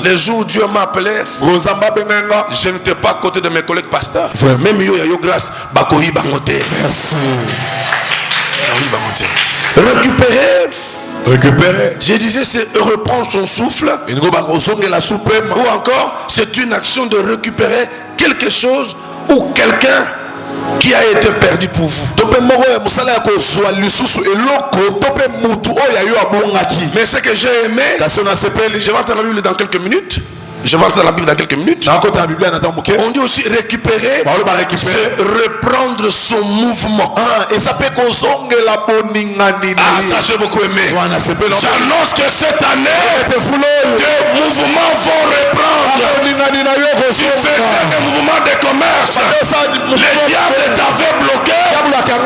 Les jours où Dieu m'a appelé, je n'étais pas à côté de mes collègues pasteurs. Même yo yo grâce bakohi bangote. Merci. Récupérer. Je disais c'est reprendre son souffle. Ou encore c'est une action de récupérer quelque chose ou quelqu'un qui a été perdu pour vous. Mais ce que j'ai aimé, je vais entendre la Bible dans quelques minutes. On dit aussi récupérer, c'est reprendre son mouvement. Ça j'ai beaucoup aimé. J'annonce que cette année, des mouvements vont reprendre. Tu faisais des mouvements de commerce. Le diable t'avait bloqué.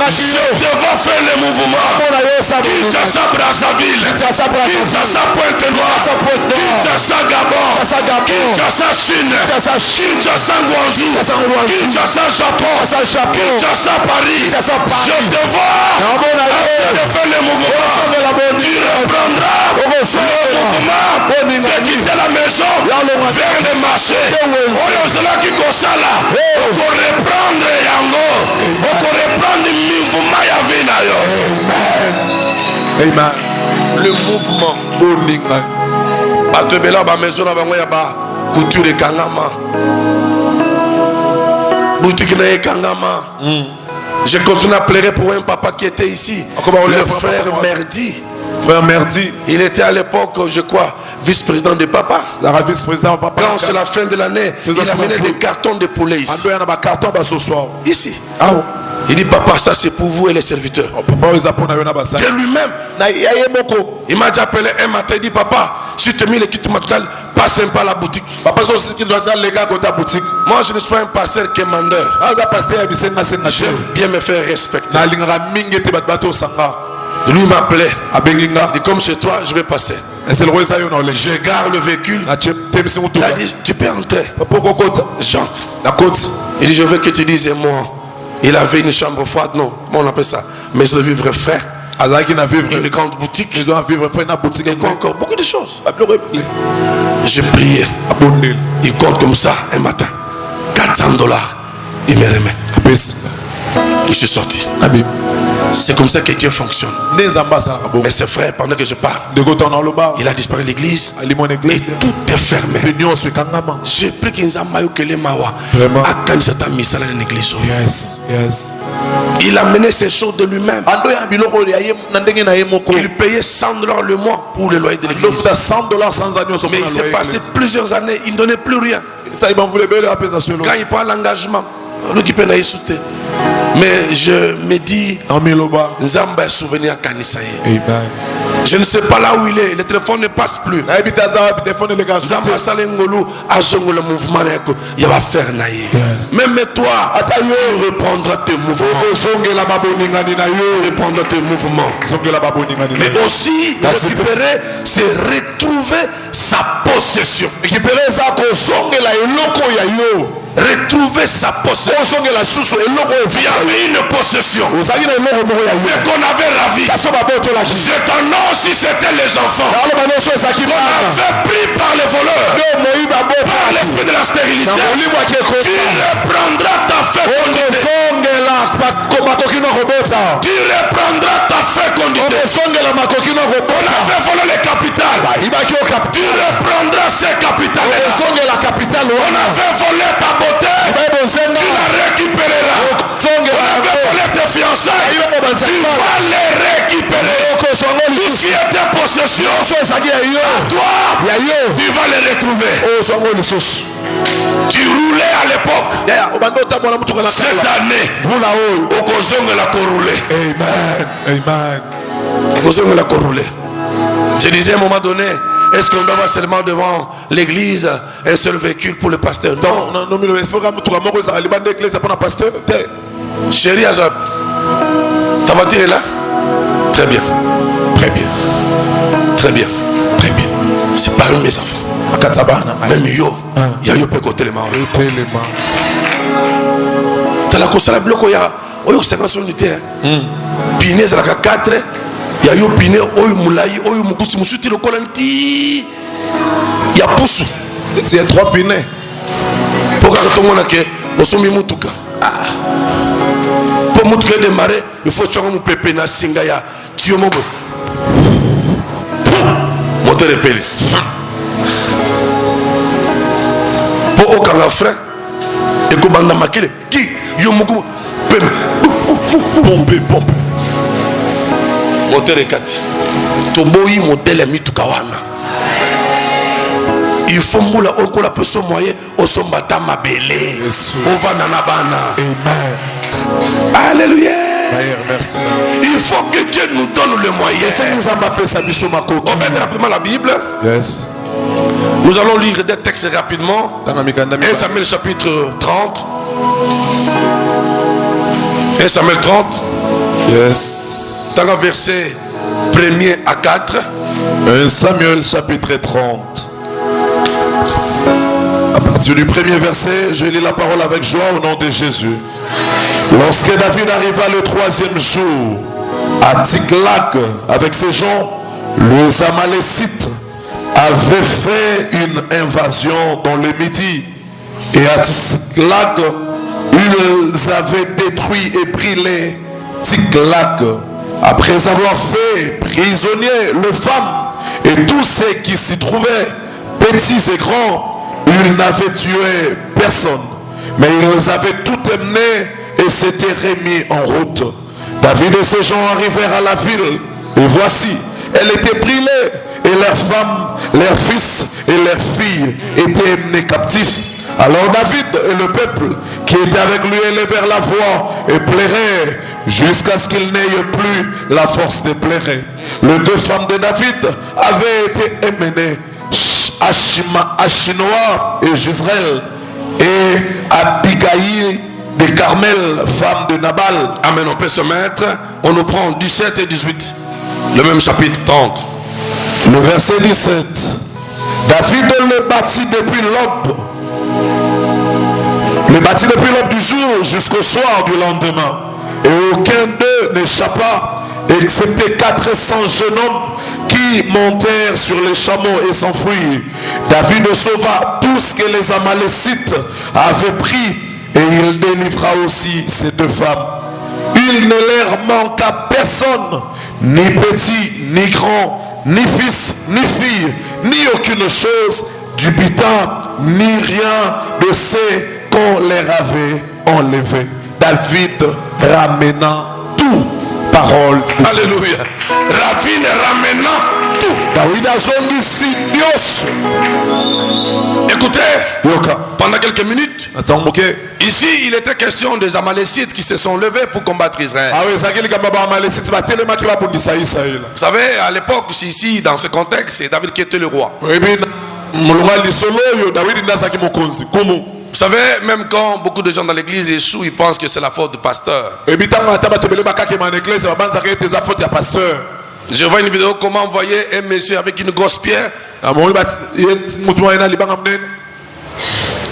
Je devais faire les mouvements. Kinshasa Brazzaville, Kinshasa Pointe-Noire, Kinshasa Gabon, Kinshasa Chine, Kinshasa Guangzhou, Kinshasa Japon, Kinshasa Paris. Je devais faire les mouvements. Tu reprendras le mouvement de quitter la maison vers le marché. Oyozela qui kosala, on reprendre yango, on reprendre le mouvement yavina yo. Amen. Le mouvement. Batebela ba maison na bango ya ba couture kangama. Boutique na kangama. Je continue à pleurer pour un papa qui était ici, le frère Merdi. Frère Merdi. Il était à l'époque, je crois, vice-président de papa. Vice-président papa. Quand c'est la fin de l'année, il amenait des cartons de poulet ici. Ici. Il dit papa, ça c'est pour vous et les serviteurs. De lui-même. Il m'a déjà appelé un matin, il dit papa, si tu as mis le kit matinal, passe un peu à la boutique. Moi je ne suis pas un pasteur commandeur. J'aime bien me faire respecter. Lui m'appelait. Il dit comme chez toi, je vais passer. Je garde le véhicule. Il a dit tu peux entrer. J'entre. Il dit je veux que tu dises moi. Il avait une chambre froide, non, on appelle ça maison de vivre frère. Une grande boutique. Et quoi encore, beaucoup de choses. J'ai prié. Il compte comme ça un matin. $400. Il me remet. Je suis sorti. C'est comme ça que Dieu fonctionne. Mais ses frères, pendant que je parle, il a disparu l'église et tout est fermé. J'ai pris qu'il il a mené ses choses de lui-même. Il payait $100 le mois pour le loyer de l'église. Mais il s'est passé plusieurs années, il ne donnait plus rien. Quand il prend l'engagement, mais je me dis, Nzamba est souvenir à Kanisaye. Je ne sais pas là où il est, le téléphone ne passe plus. Nzamba Salengolu a zongo le mouvement, il va faire naïe. Même toi, tu reprendras tes mouvements. Reprendre tes mouvements. Mais aussi, récupérer, c'est retrouver sa possession. Retrouver sa possession. Il y avait une possession mais qu'on avait ravi. Je t'annonce si c'était les enfants qu'on avait pris par les voleurs, par l'esprit de la stérilité. Tu reprendras ta fécondité. Tu reprendras ta fécondité. On avait volé les capitales. Tu reprendras ces capitales. On avait volé ta beauté. Tu la récupéreras. On avait volé tes fiançailles. Tu vas les récupérer. Tout ce qui était possession à toi, tu vas les retrouver. Tu roulais à l'époque. Cette année, au Kozong la corroulé. Amen. Au Kozong la corroulé. Je disais à un moment donné, est-ce qu'on doit avoir seulement devant l'église un seul véhicule pour le pasteur? Non. Chérie Azab, ta voiture est là? Très bien. C'est parmi mes enfants. Même yo, il y a yo peut côté les mains. T'as la console à bloc, il y a 50 unités. Piné, c'est la 4. Il y a yo piné, oyo moulayi, oyo mukusi, musuti le kolanti. Il y a poussou. Il y a 3 pinés. Pourquoi tout le monde a que au sommet mutuka? Pour mutuka démarrer, il faut changer mon pépé na singaya. Tu es mon beau. Moteur de pelle. Pour aucun frein. Et que banda makile. Qui? Yo muku. Pompe. Moteur de 4. Toboyi modèle mitukawana. Il faut moula on la personne moyen au sombata mabele. On va nanabana. Amen. Alléluia. Merci. Il faut que Dieu nous donne le moyen. On va lire rapidement la Bible. Yes. Nous allons lire des textes rapidement. 1 Samuel chapitre 30. 1 Samuel 30. Yes. Dans le verset 1er à 4. 1 Samuel chapitre 30. À partir du premier verset, je lis la parole avec joie au nom de Jésus. Lorsque David arriva le 3e jour à Tsiklag avec ses gens, les Amalécites avaient fait une invasion dans le Midi. Et à Tsiklag, ils avaient détruit et brûlé Tsiklag. Après avoir fait prisonniers les femmes et tous ceux qui s'y trouvaient, petits et grands, ils n'avaient tué personne. Mais ils avaient tout emmené et s'étaient remis en route. David et ses gens arrivèrent à la ville. Et voici, elle était brûlée. Et leurs femmes, leurs fils et leurs filles étaient emmenés captifs. Alors David et le peuple qui était avec lui élevèrent la voix et pleuraient jusqu'à ce qu'il n'ait plus la force de pleurer. Les 2 femmes de David avaient été emmenées, Achinoa et Jezreel, et Abigaïl de Carmel, femme de Nabal. Amen, on peut se mettre. On nous prend 17 et 18. Le même chapitre 30. Le verset 17. David le bâtit depuis l'aube. Le bâtit depuis l'aube du jour jusqu'au soir du lendemain. Et aucun d'eux n'échappa, excepté 400 jeunes hommes qui montèrent sur les chameaux et s'enfuirent. David sauva tout ce que les Amalécites avaient pris et il délivra aussi ces 2 femmes. Il ne leur manque à personne, ni petit, ni grand, ni fils, ni fille, ni aucune chose du butin, ni rien de ce qu'on leur avait enlevé. David ramena tout. Parole de Alléluia. Ravine ramenant tout. David a zongi si Dios. Écoutez, Yoka. pendant quelques minutes, Attends, ok. ici il était question des Amalécites qui se sont levés pour combattre Israël. Ah oui, ça qui est le Vous savez, à l'époque, ici, dans ce contexte, c'est David qui était le roi. Vous savez, même quand beaucoup de gens dans l'église échouent, ils pensent que c'est la faute du pasteur. Je vois une vidéo comment envoyer un monsieur avec une grosse pierre.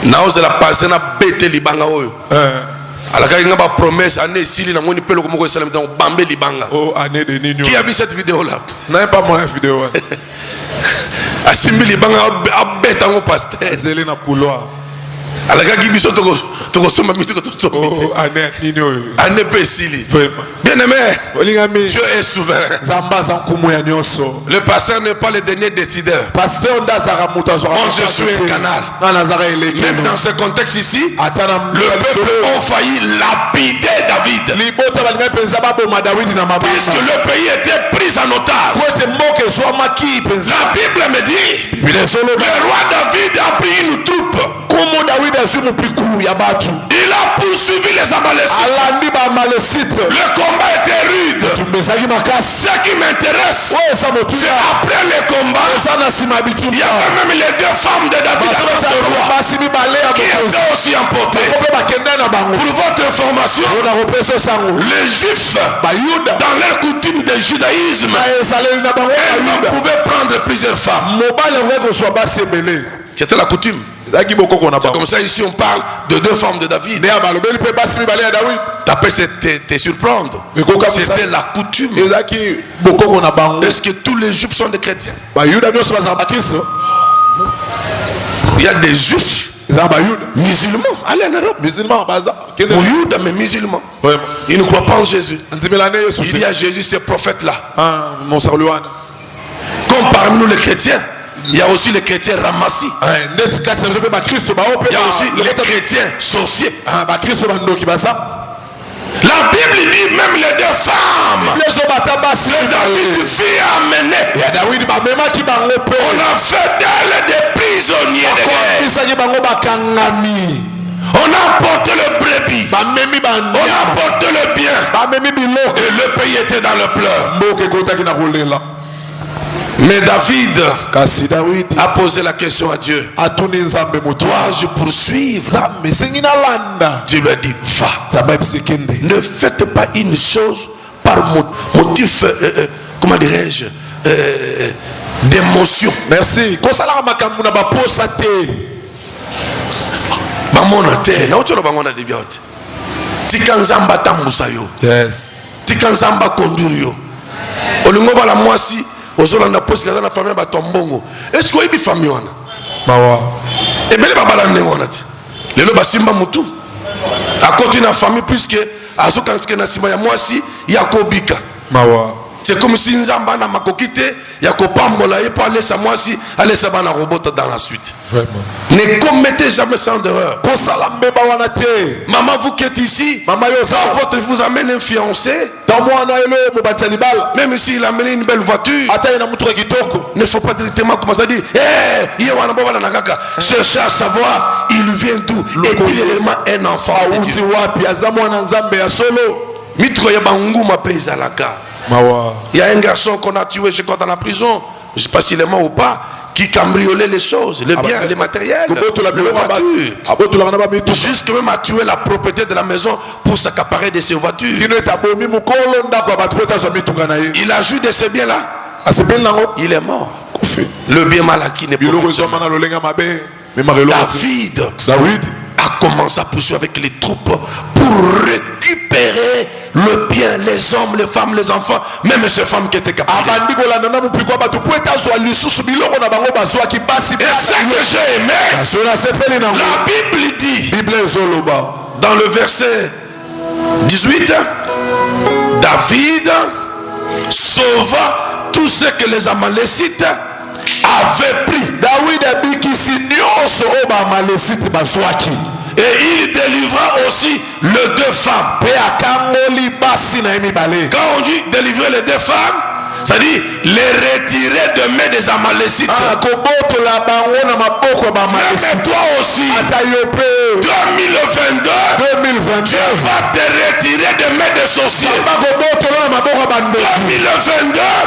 Naoze la passe na bête libanga oyo. Alors il y a une promesse année sili na ngoni pelo komoko salam dans bambe libanga. Oh année de Nino. Qui a vu cette vidéo là? Non, pas moi la vidéo. Asimbi libanga abeta ngo pasteur. Zélé na couloir. Alors il biso to soma mitu ko to. Oh année Nino. Année pe sili. Bien aimé. Dieu est souverain. Zamba zankumu ya nyonso. Le pasteur n'est pas le dernier décideur. Pasteur ndazara muta zo. Moi je suis un canal. Même dans ce contexte ici, le peuple a failli lapider David. Puisque le pays était pris en otage. La Bible me dit, le roi David a pris une troupe. Il a poursuivi les Amalécites. Le combat était rude. Ce qui m'intéresse, c'est après le combat, il y avait même les deux femmes de David avec le roi qui étaient aussi emportées. Pour votre information, les Juifs, dans leur coutume de judaïsme, ils pouvaient prendre plusieurs femmes. C'était la coutume. C'est comme ça ici on parle de deux femmes de David. Ta paix c'est te surprendre. C'était la coutume. Est-ce que tous les juifs sont des chrétiens? Il y a des juifs musulmans. Allez en Europe. Musulmans, Mais musulmans. Ils ne croient pas en Jésus. Il y a Jésus, ce prophète-là. Comme parmi nous les chrétiens, il y a aussi les chrétiens ramassis. Il y a aussi les chrétiens sorciers. La Bible dit même les deux femmes. David fut amené. On a fait d'elle des prisonniers de guerre. On a porté le brebis. On a porté le bien. Et le pays était dans le pleur. Mais David a posé la question à Dieu. Dois-je poursuivre? Dieu lui a dit, va. Ne faites pas une chose par motif, comment dirais-je, d'émotion. Merci. Yes. Tikanzamba kondurio. Olingo bala mwasi. Ozolanda poste kaza na famille ba tombongo. Est-ce que oyibi famille wana? Mawa. Ebele babala ndenge wana ti. Lelo basimba mutu. Akoti na famille puisque azokantika na sima ya mwasi ya kobika. Mawa. C'est comme si Nzamba na makokite ya kopambola et pas laisser mwasi aller sa bana robot dans la suite. Vraiment. Ne commettez jamais sans erreur. Pour salambeba wana te. Maman vous qui êtes ici, maman yo ça votre vous amène un fiancé. Dans moi na elo mo batalibal. Même s'il a amené une belle voiture. Ata ina mutu kitoko. Ne faut pas directement commencer à dire eh ye wana baba na kaka. Cherchez à savoir il vient d'où. Est-il réellement un enfant de Dieu? Wapi azamwa na nzambe ya solo. Mitro ya banguma paysa laka. Il y a un garçon qu'on a tué, je crois, dans la prison, je ne sais pas s'il est mort ou pas, qui cambriolait les choses, les biens, les matériels, les voitures. Jusque même a tué la propriété de la maison pour s'accaparer de ses voitures. Il a joué de ces biens-là. Il est mort. Le bien mal acquis n'est pas David a commencé à poursuivre avec les troupes pour récupérer le bien, les hommes, les femmes, les enfants, même ces femmes qui étaient capturées. Et ça que j'ai aimé, la Bible dit dans le verset 18. David sauva tout ce que les Amalécites avaient pris. Et il délivra aussi les 2 femmes. Quand on dit délivrer les 2 femmes, c'est-à-dire les retirer de main des Amalécites. Même toi aussi, 2022, Dieu va te retirer de main des sorciers.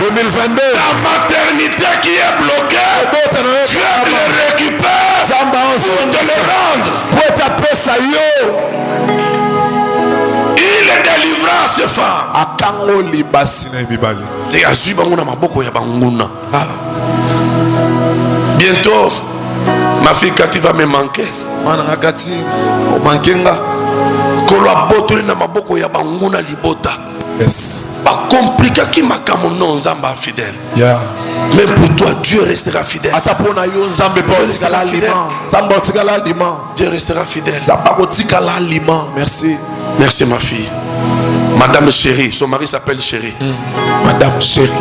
2022, la maternité qui est bloquée, Dieu le récupère pour te le rendre. Il délivra ces femmes. Bientôt, ma fille Cathy va me manquer. Compliqué qui m'a non Zamba fidèle. Même pour toi, Dieu restera fidèle. Dieu restera fidèle. Merci. Merci ma fille. Madame chérie, son mari s'appelle chérie. Madame chérie.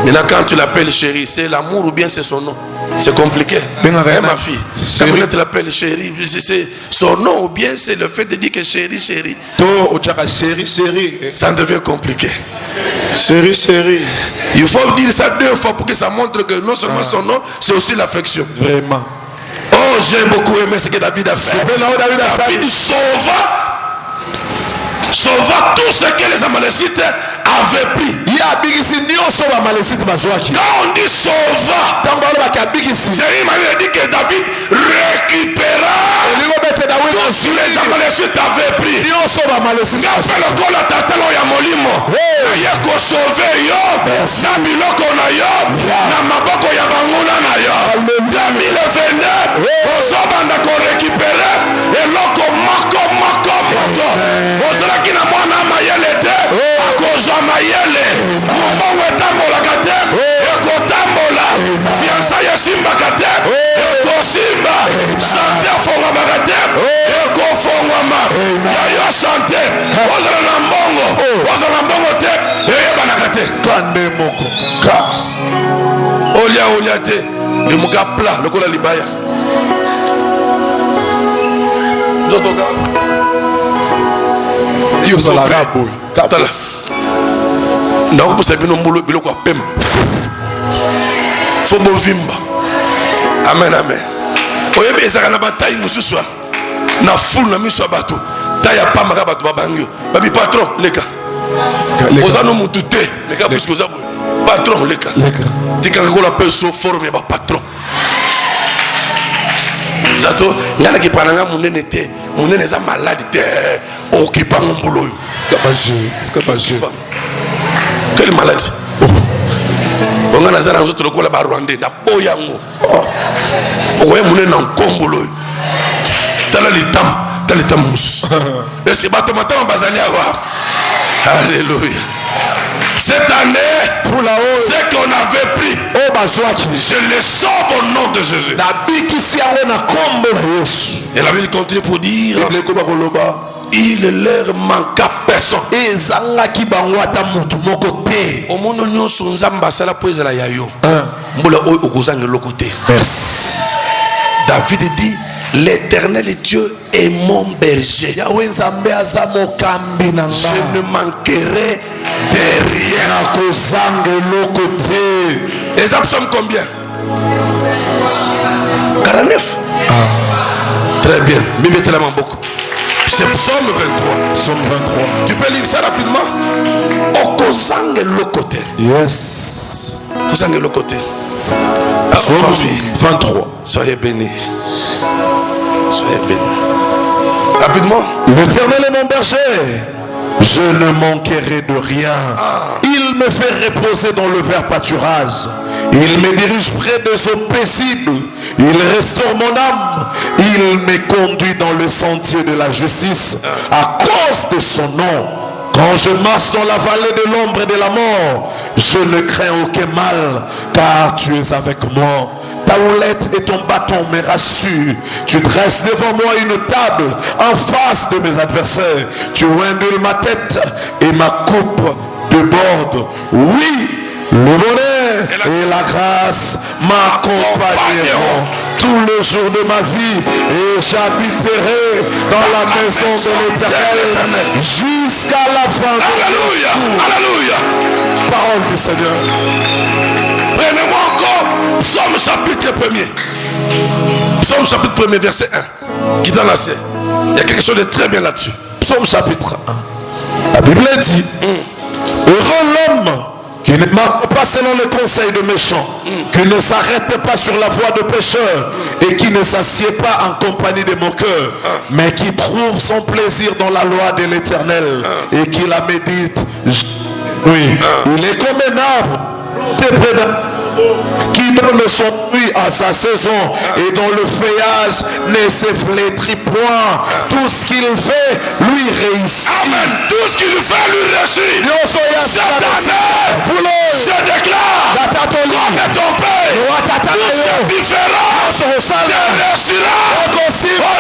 Maintenant quand tu l'appelles chérie, c'est l'amour ou bien c'est son nom? C'est compliqué. Ma fille, quand tu l'appelles chérie, c'est son nom ou bien c'est le fait de dire que chérie, chérie. Ça devient compliqué. Chérie, chérie. Il faut dire ça 2 fois pour que ça montre que non seulement son nom, c'est aussi l'affection. Vraiment. Oh, j'ai beaucoup aimé ce que David a fait. David sauva tout ce que les Amalécites avaient pris. Quand on dit sauva, Jérémie m'a dit que David récupéra tout ce que les Amalécites avaient pris. Il a fait le col à Tatalo ya Molimo. Il a sauvé yo. Nabiloko na yo. Namaboko ya banguna na yo. 2029. Ozobanda ko récupérer. Et loko moko. Ozolaki na mwana mayele te. Akozwa mayele. Mbongo etambolaka te. Ekotambola. Fiançailles esimbaka te. Ekosimba. Sante afongwamaka te. Ekofongwama. Yayo sante. Ozala na mbongo. Ozala na mbongo te. Eyebanaka te. Kande moko. Olia te. Limuka plat lokola libaya. Zotoka. Tala. Donc vous savez non biloko apema. Faut bovimba. Amen amen. Oyebe ezaka na bataille mususu. Na foule na miso bato. Taya pa maka bato babangyo. Babi patron leka. Ozano mutute. Leka puisque oza patron leka. Tika ko la perso forme ba patron. Zato ngana ki pananga munene te. Munene za malade te. Occupant mon boulot. C'est pas jeu. Quelle maladie? On a nazana nous autres le Rwandais na boyango. Oye munene na kombolo. Tala litam mus. Est-ce que batomata bazali avoir? Alléluia. Cette année, pour la haut, ce qu'on avait pris, je les sauve au nom de Jésus. Et la Bible continue pour dire, il leur manqua personne. Au monde nous sommes ambassadeurs pour les yayo. Merci. David dit, l'Éternel est Dieu et mon berger. Je ne manquerai de rien. Les psaumes combien? 49. Très bien. Mettez la main beaucoup. C'est psaume 23. Psaume 23. Tu peux lire ça rapidement? Okozang le côté. Yes. Okozang le côté. Psaume 23. Soyez bénis. Soyez bénis. Rapidement. L'Éternel est mon berger. Je ne manquerai de rien. Il me fait reposer dans le vert pâturage. Il me dirige près des eaux paisibles. Il restaure mon âme. Il me conduit dans le sentier de la justice à cause de son nom. Quand je marche dans la vallée de l'ombre et de la mort, je ne crains aucun mal, car tu es avec moi. Ta Ta houlette et ton bâton me rassurent. Tu dresses devant moi une table en face de mes adversaires. Tu rendules ma tête et ma coupe déborde. Oui, le bonheur et la grâce m'accompagneront tout le jour de ma vie et j'habiterai dans la maison de l'Éternel jusqu'à la fin de Alléluia. Alléluia. Parole du Seigneur. Prenez-moi encore Psaume chapitre 1er. Psaume chapitre 1er, verset 1. Qui dans la scène. Il y a quelque chose de très bien là-dessus. Psaume chapitre 1. La Bible dit heureux l'homme qui ne marche pas selon les conseils de méchants, qui ne s'arrête pas sur la voie de pécheurs et qui ne s'assied pas en compagnie de moqueurs, mais qui trouve son plaisir dans la loi de l'Éternel et qui la médite. Oui, il est comme un arbre qui donne son fruit à sa saison et dont le feuillage ne se flétrit point. Tout ce qu'il fait lui réussit. Amen. Tout ce qu'il fait lui réussit. Cette année, je déclare comme ton père, tout ce qui est différent te réussira au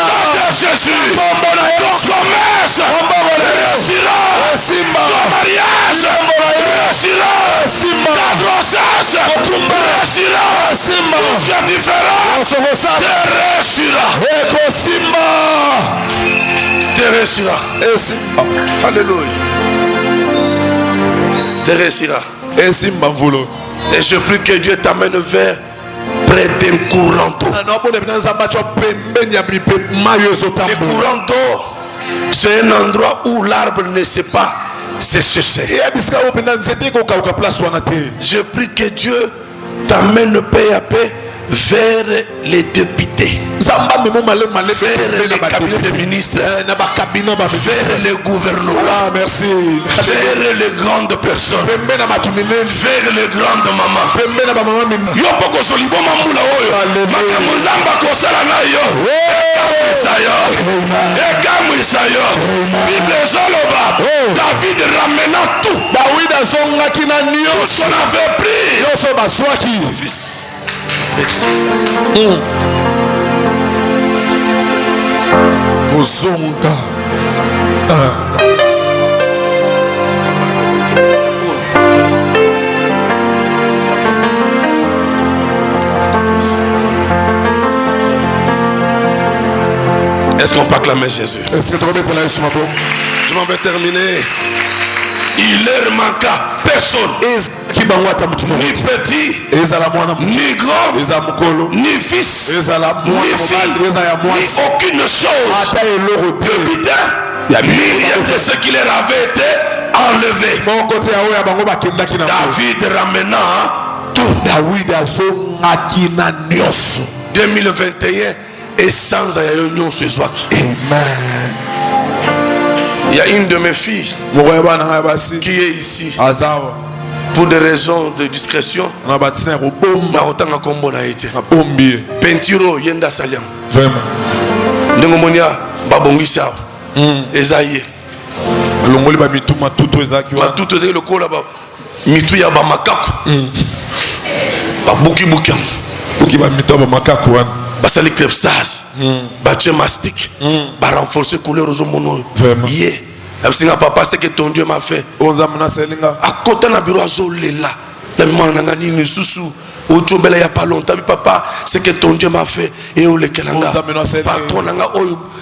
nom de Jésus. Ton commerce réussira. Ton mariage réussira. Ta grossesse réussira. Tout ce qui est différent te réussira. Te réussira. Alléluia. Te réussira. Et je prie que Dieu t'amène vers près d'un courant d'eau. Le courant d'eau, c'est un endroit où l'arbre ne sait pas se sécher. Je prie que Dieu t'amène peu à peu vers les députés, vers les cabinets de ministres, vers les gouvernements, vers les grandes personnes, vers les grandes mamans. David ramenant tout. Tout ce qu'on avait pris. Fils. Est-ce qu'on peut acclamer Jésus? Je m'en vais terminer. Il ne manqua personne, ni petit, ni grand, ni fils, ni fille, ni aucune chose. Rien de ce qui leur avait été enlevé. David ramenant tout. 2021 et sans ayonion ce soir. Amen. Il y a une de mes filles qui est ici. Pour des raisons de discrétion, Pentiro Yenda Salian. Nengomonia Babongisa. Esaïe. Tout le col là-bas. Mituya Bamakaku. Babuki Bukiam. Basalik Trepsage. Bache Mastic. Ba renforcer couleur aux mono. Yeah. Papa, c'est que ton Dieu m'a fait. À côté de la bureau, la mémoire n'a ni sous. Au Tchobela, il n'y a pas longtemps. Papa, c'est que ton Dieu m'a fait. Et au Lekelanga. Patron Nanga,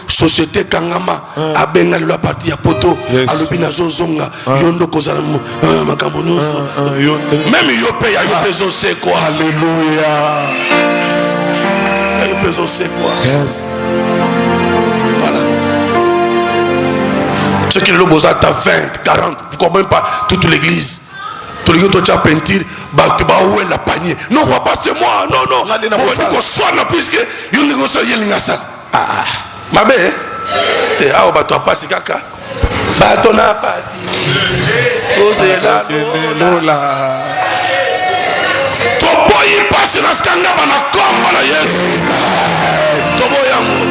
société Kangama. A Bengal, la partie à Poto. À l'Opina Zozonga. Yondo Kozalamu. Makamono. Même Yopé, il y a Yopé Zosé quoi. Alléluia. Il y a Yopé Zosé quoi. Yes. Voilà. Ce qui est le beau à 20, 40, pourquoi même pas toute l'église. Tout le monde qui a peinture, où est la panier. Non, papa, c'est moi. Non, non. On va dire qu'on soit là, puisque il y a une grosse yélingasal. Ah, ma belle, tu es à toi, pas si caca. Baton n'a pas si. Osez là, là. Tobo y passe dans ce qu'on a dans la combe, là, yes. Tobo y a mon.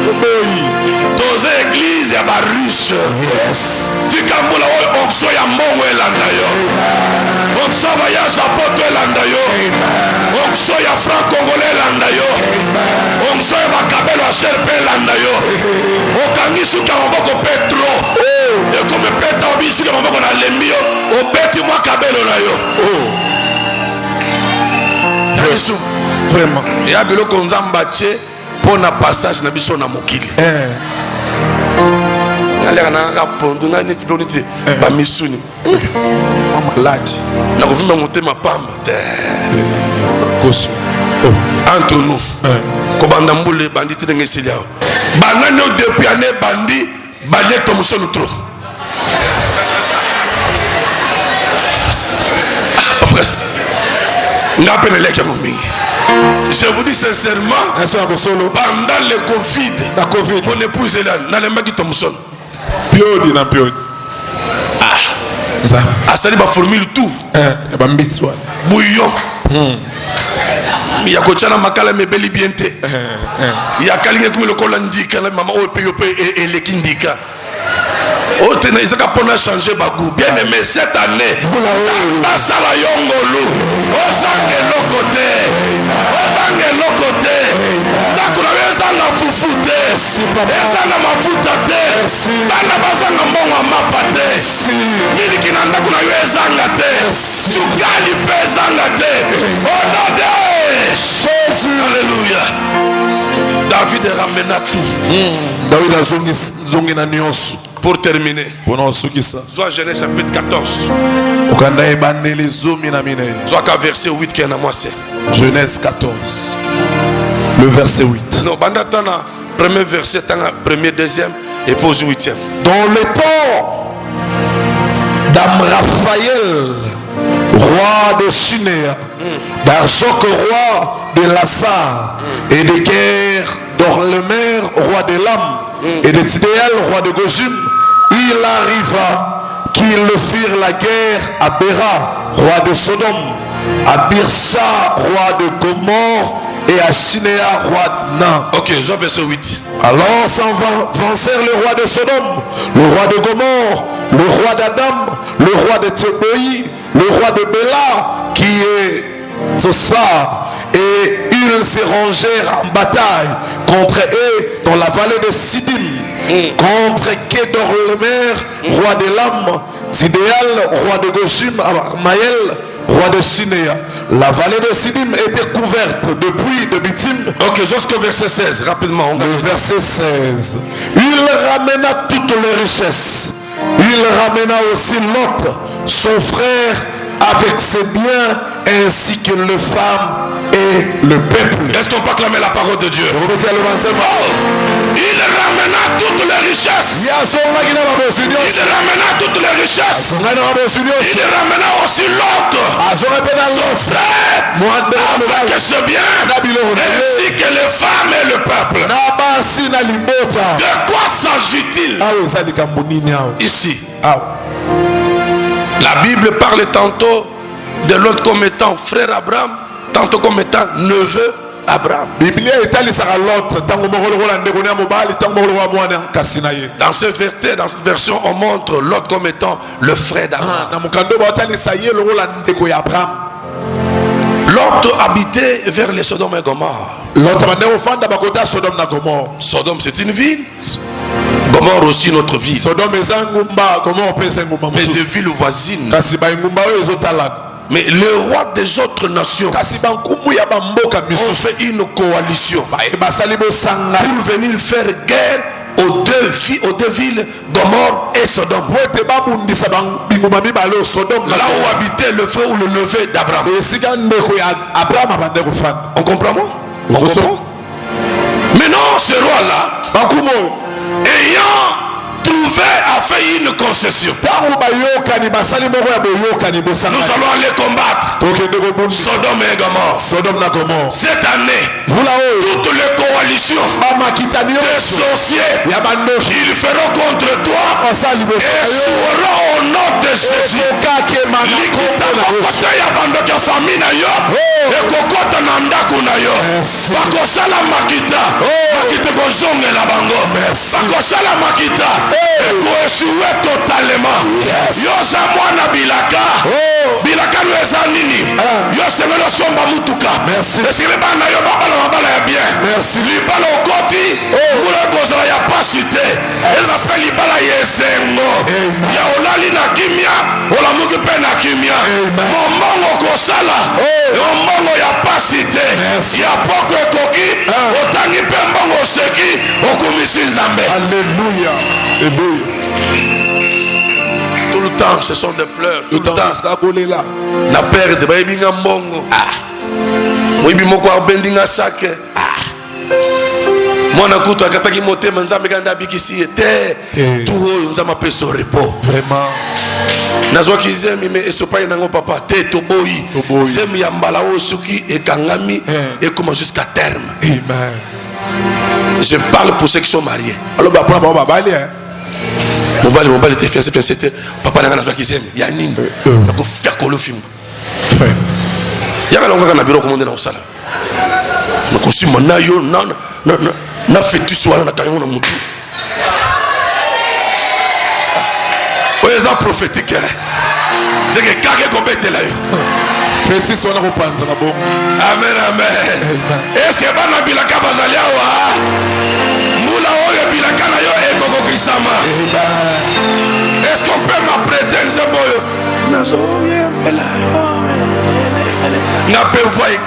Proposer église ya ba riche. Tikambula onction ya mbongo elanda yo. Onction ya japoto elanda yo. Onction ya franc congolais elanda yo. Onction ya bakabelo ya sherpe elanda yo. Okangi suka maboko Petro. Et comme Petro obi suka maboko na lembio, obeti mwa kabelo na yo. Vraiment. Et à biloko nzamba tche pour na passage na biso na mokili. Ngalera na pondu na niti bloniti ba misuni. Malade. Na kovimba motema pamba. Kosu. Entre nous. Kobanda mbule banditi ndenge silia. Banani depuis année bandi balé comme son trop. Je vous dis sincèrement, pendant le Covid, mon épouse est là, Nalemaki Thompson. Piodi na piodi. Ah, ça dit ma formule tout. Bouillon. Il y a coachana makala me beli biente. Il y a kalinga comme le colandika, la maman au pays et les kindika. Oh, tenez, ils ont changé bagou. Bien aimé, cette année, Basala Yongolu, Ozange Lokote, Ozange Lokote, Nakuna Zanga Fufute, Ezanga Mafute, Bana Bazanga Monga Mapate, Milikina Nakuna Zangate, Sugali Pezangate, Onade, Jésus, Alléluia. David ramena tout. David a zongi na nyonso. Pour terminer, Soit Genèse chapitre 14. Soit qu'à verset 8 qui est à moi c'est. Genèse 14. Le verset 8. Non, bandatana premier verset, premier, deuxième et puis 8e. Dans le temps d'Amraphaël, roi de Shinéa, d'Archok, roi de Lassar, et de Guerre, d'Orlemer, roi de Lam, et de Tidéal, roi de Gojim, il arriva qu'ils firent la guerre à Béra, roi de Sodome, à Birsha, roi de Gomorre, et à Shinéa, roi de Nan. Ok, je verset 8. Alors s'avancèrent le roi de Sodome, le roi de Gomorre, le roi d'Adam, le roi de Théboï, le roi de Béla, qui est Tosa, et ils se rangèrent en bataille contre eux dans la vallée de Sidim, contre Kedorlemer, roi de Lam, Tidéal, roi de Goshim, Maël, roi de Shinéa. La vallée de Sidim était couverte de puits de bitume. Ok, jusqu'au verset 16, rapidement. Le verset 16. Il ramena toutes les richesses. Il ramena aussi Lot, son frère, avec ses biens, ainsi que les femmes et le peuple. Est-ce qu'on peut acclamer la parole de Dieu? Il ramena toutes les richesses. Il ramena toutes les richesses. Il ramena aussi l'autre, son frère, avec ses biens, ainsi que les femmes et le peuple. De quoi s'agit-il ici? La Bible parle tantôt de l'autre comme étant frère Abraham, tantôt comme étant neveu Abraham. Dans cette version, on montre l'autre comme étant le frère d'Abraham. L'autre habitait vers les Sodome et Gomorre. Sodome, c'est une ville. Gomorre aussi notre ville. Mais des villes voisines. Mais le roi des autres nations ont fait une coalition pour venir faire guerre aux deux villes, Gomorre et Sodome. Là où habitait le frère ou le neveu d'Abraham. On comprend moi? On comprend? Maintenant, ce roi-là, ayant trouvé a fait une concession. Nous allons aller combattre Sodome et Gomorre. Cette année, toutes les coalitions des sorciers, ils feront contre toi et joueront au nom de Jésus. ekokota na ndako na yo bakosala makita makita kozongela bango bakosala makita ekoesue totalement yoza mwana bilaka bilaka no eza nini yo semelo somba mutuka esili bana yo babala mabala ya bien libala okoti mbula kozala ya pasi te eza pe libala ya esengo ya olali na kimia olamuki mpe na kimia mombongo kosala mombongo ya pasi te ya poko ekoki otangi mpe mbongo oseki okumisi nzambe. Alléluia. Tout le temps ce sont des pleurs. Tout le temps na perte bayebinga mbongo moyibi moko abendinga sake mwana kutu akataki motema nzambe kanda bikisi ye te tu oyo nzambe apesa repos vraiment nazwaki zemi me esopai nango papa te toboyi zemi ya mbala oyo soki ekangami ekoma jusqu'à terme. Amen. Je parle pour ceux qui sont mariés. Alors bah pour la babali mobali te fiancé te papa nanga nazwaki zemi ya nini nakofia kolo film yaka longa na bureau komonde na osala nakosima na yo na fetus wana na kango na mutu oyo eza prophétique c'est que kake kobetela yo fetus wana kopanza na bongo. Amen. Est-ce que bana bilaka bazali awa mbula oyo bilaka na yo ekokokisama? Est-ce qu'on peut m'apprêter nzeboyo nazoyembela yo na pe voye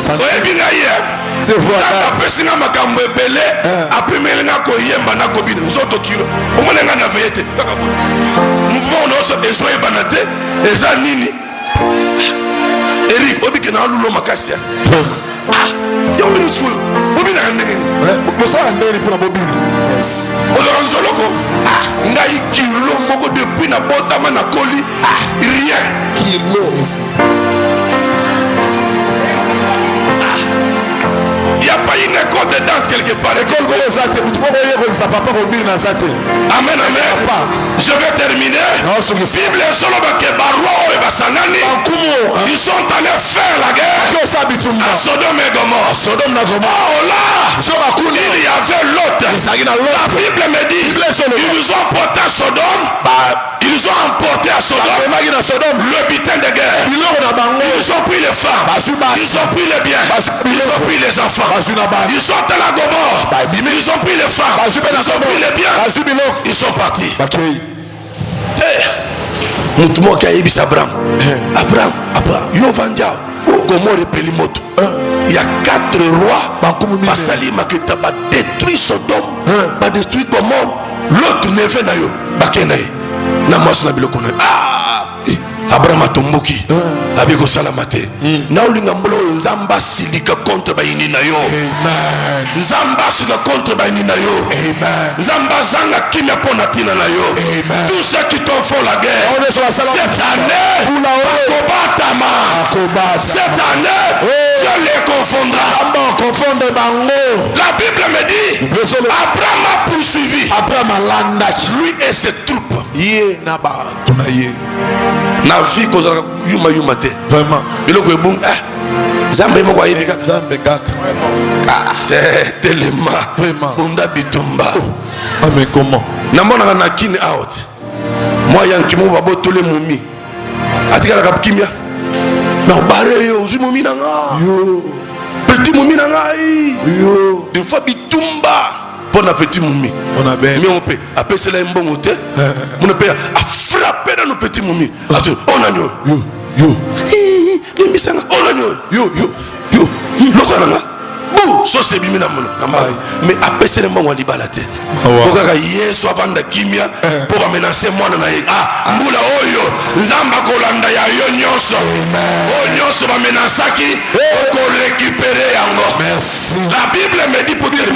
oyebinga ye apesi makambo ebele apemeli nga koyemba na kobina nzoto kilo omona nga na veye te kaka boye mouvement nyonso ezoyebana te eza nini Eric obike na alulo makasi ya yo bino sikoyo obinaka ndenge nini bosala ndenge mpona bobina ozaka nzoloko ngai kilo moko depuis na botama na koli rien kilo il n'y a pas une école de danse quelque part. École de danse, amen, amen. Je vais terminer. Bible solo ke barua et basanani. Ils sont allés faire la guerre à Sodome et Gomorrhe. Oh là, il y avait l'autre. La Bible me dit, ils nous ont porté à Sodome. Ils ont emporté à Sodome le butin de guerre. Ils ont pris les femmes. Ils ont pris les biens. Ils ont pris les enfants. Ils sont à la Gomorre. Ils ont pris les femmes. Ils ont pris les biens. Ils sont partis. Mutumo kaibis Abraham. Abraham. Yo vandia. Gomorre et Pelimoto. Il y a 4 rois. Basali Maketa va détruire Sodome. Va détruire Gomorre. L'autre ne fait na yo. Bakenaye. Namas na biloko na. Abraham atomboki abiko salamate na ulinga mbolo nzamba silika contre bayini na yo. Amen. Nzamba silika contre bayini na yo. Amen. Nzamba zanga kimya pona tina na yo. Amen. Tous ceux qui t'ont fait la guerre cette année cette année Dieu les confondra. La Bible me dit Abraham a poursuivi lui et ses troupes. Na vie kozala yuma yuma te vraiment biloko ebung zambe moko ayebi kaka zambe kaka telema vraiment bunda bitumba mais comment namona na kine out moi yanki mo babotole mumi atikala kapkimia na bare yo uzumumi nanga yo petit mumi nanga yo de fois bitumba bon appétit moumi on a bien mais on peut appeler cela un bon hôtel on peut a frapper dans nos petits moumi on a yo les misanga on a yo l'osana bou so c'est bimina mon mais appeler cela un bon walibalate pour que yesu avanda kimia pour menacer moi na mbula oyo nzamba kolanda ya yo nyonso o nyonso ba menasaki ko récupérer yango. Merci. La Bible me dit pour dire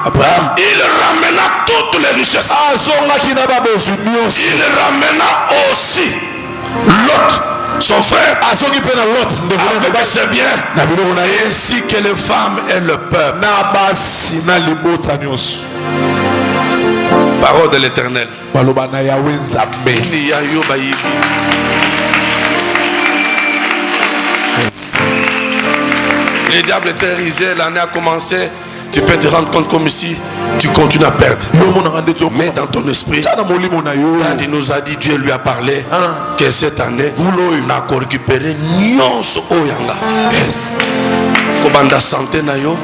Abraham, il ramena toutes les richesses. Il ramena aussi Lot, son frère, avec ses biens, ainsi que les femmes et le peuple. Parole de l'Éternel. Le diable était risé, l'année a commencé. Tu peux te rendre compte comme si tu continues à perdre. Mais dans ton esprit, quand il nous a dit, Dieu lui a parlé, que cette année, on a récupéré nyonso oyanga. Yes. Kobanda santé na yo,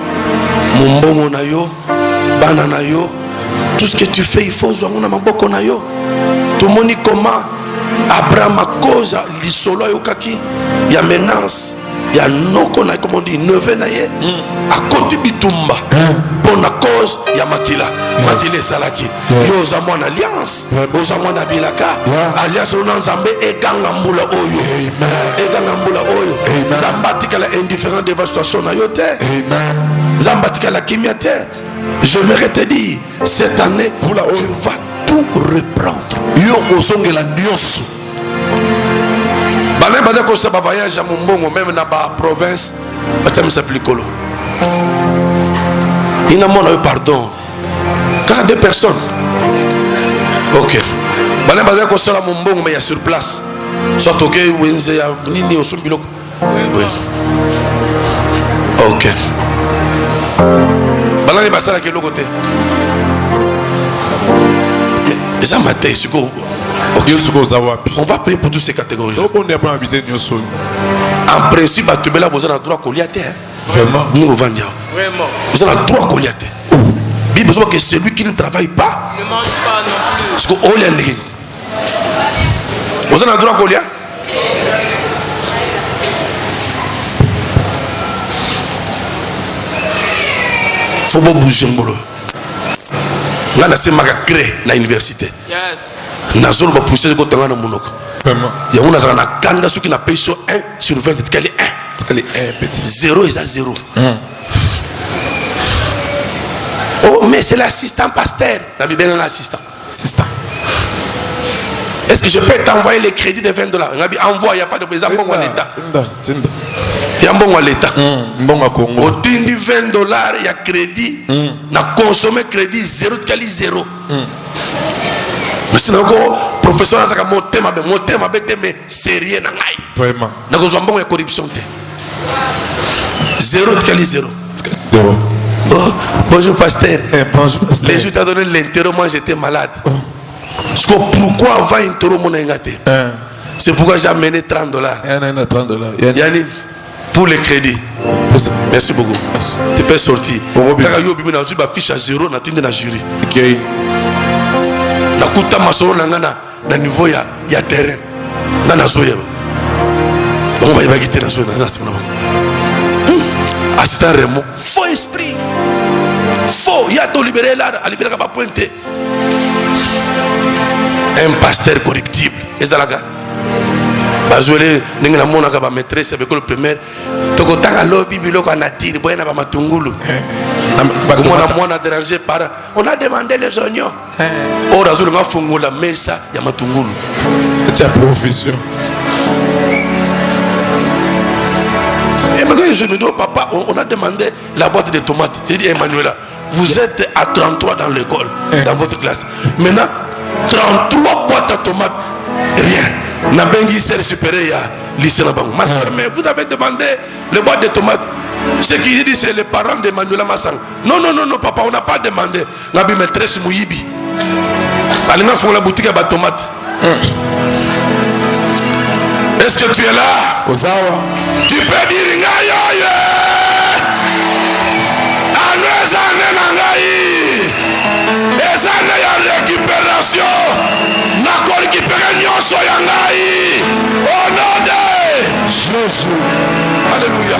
mumbongo na yo, bana na yo. Tout ce que tu fais, il faut jouer na maboko na yo. Tout le monde comment Abraham a cause l'isolo yokaki, il y a menace. Il y a noko na comme on dit neveu na ye à côté bitumba pour la cause il y a makila makile salaki yo za mwana alliance yo za mwana bilaka alliance na nzambe e ganga mbula oyo e ganga mbula oyo zambatika la indifférent dévastation na yo te zambatika la kimia te. Je voudrais te dire cette année tu vas tout reprendre yo osongela nyonso. Balé baza ko sa voyage à Mumbongo même na ba province batam s'appelle Kolo. Il n'a mon pardon. 42 personnes. OK. Balé baza ko sa Mumbongo mais il y a sur place. Soit OK Wenze ya nini osumbilo. Oui. OK. Balé basala ke lokote. Mais ça matin c'est quoi? On va prier pour toutes ces catégories. En principe, vous avez le droit à la terre. Vraiment. Vous avez le droit à la terre. Bible dit que celui qui ne travaille pas ne mange pas non plus. Vous avez le droit à la terre. Il faut bouger. Là, c'est ma créé na université. Yes. Nazolo va pousser ko tanga na monoko. Vraiment. Il y a on a kanda ceux qui na payé sur 1 sur 20 quel est 1. Quel est 1 petit. 0 est à 0. Oh mais c'est l'assistant pasteur. La Bible est l'assistant. Assistant. Est-ce que je peux t'envoyer les crédits de $20? Envoie, il n'y a pas de besoin bon à l'État. Il y a un bon à l'État. Au tindi $20, il y a crédit. Na consommé crédit 0 de 0. Mais sinon, professeur, mon thème mais sérieux. Vraiment. Na consommé bon il corruption. 0 de 0. Oh, bonjour pasteur. Les jours t'as donné l'interro, moi j'étais malade. Pourquoi avant l'interro mon engagé? C'est pourquoi j'ai amené $30. Yannick, pour les crédits. Merci beaucoup. Tu peux sortir. Tu vas fiche à 0 na tinde na jury. OK. Na kuta masoro na ngana na niveau ya terrain. Na na zoya. On va y bagiter na zoya na semaine. Assistant Remo, faux esprit. Faux, il y a tout libéré là, à libérer pas pointer. Un pasteur corruptible. Et ça là gars. Bazoué n'engana mona ka ba maîtresse avec le primaire. Toko tanga lobby biloko anatiri boya na ba matungulu. On a dérangé par on a demandé les oignons. Oh razulu nga fungula mesa ya matungulu. C'est profession. Et maintenant je me dis papa on a demandé la boîte de tomates. J'ai dit Emmanuela, vous êtes à 33 dans l'école dans votre classe. Maintenant 33 boîtes à tomates rien. Na bengi ser supérieur lycée na bango. Mais vous avez demandé les boîtes de tomates. Ce qu'il dit c'est les parents d'Emmanuela Massang. Non papa on n'a pas demandé. La maîtresse Mouyibi. Allez font la boutique à tomates. Est-ce que tu es là? Tu peux dire ngayo les années de récupération n'a récupéré nyonso ya ngai au nom de Jésus. Alléluia.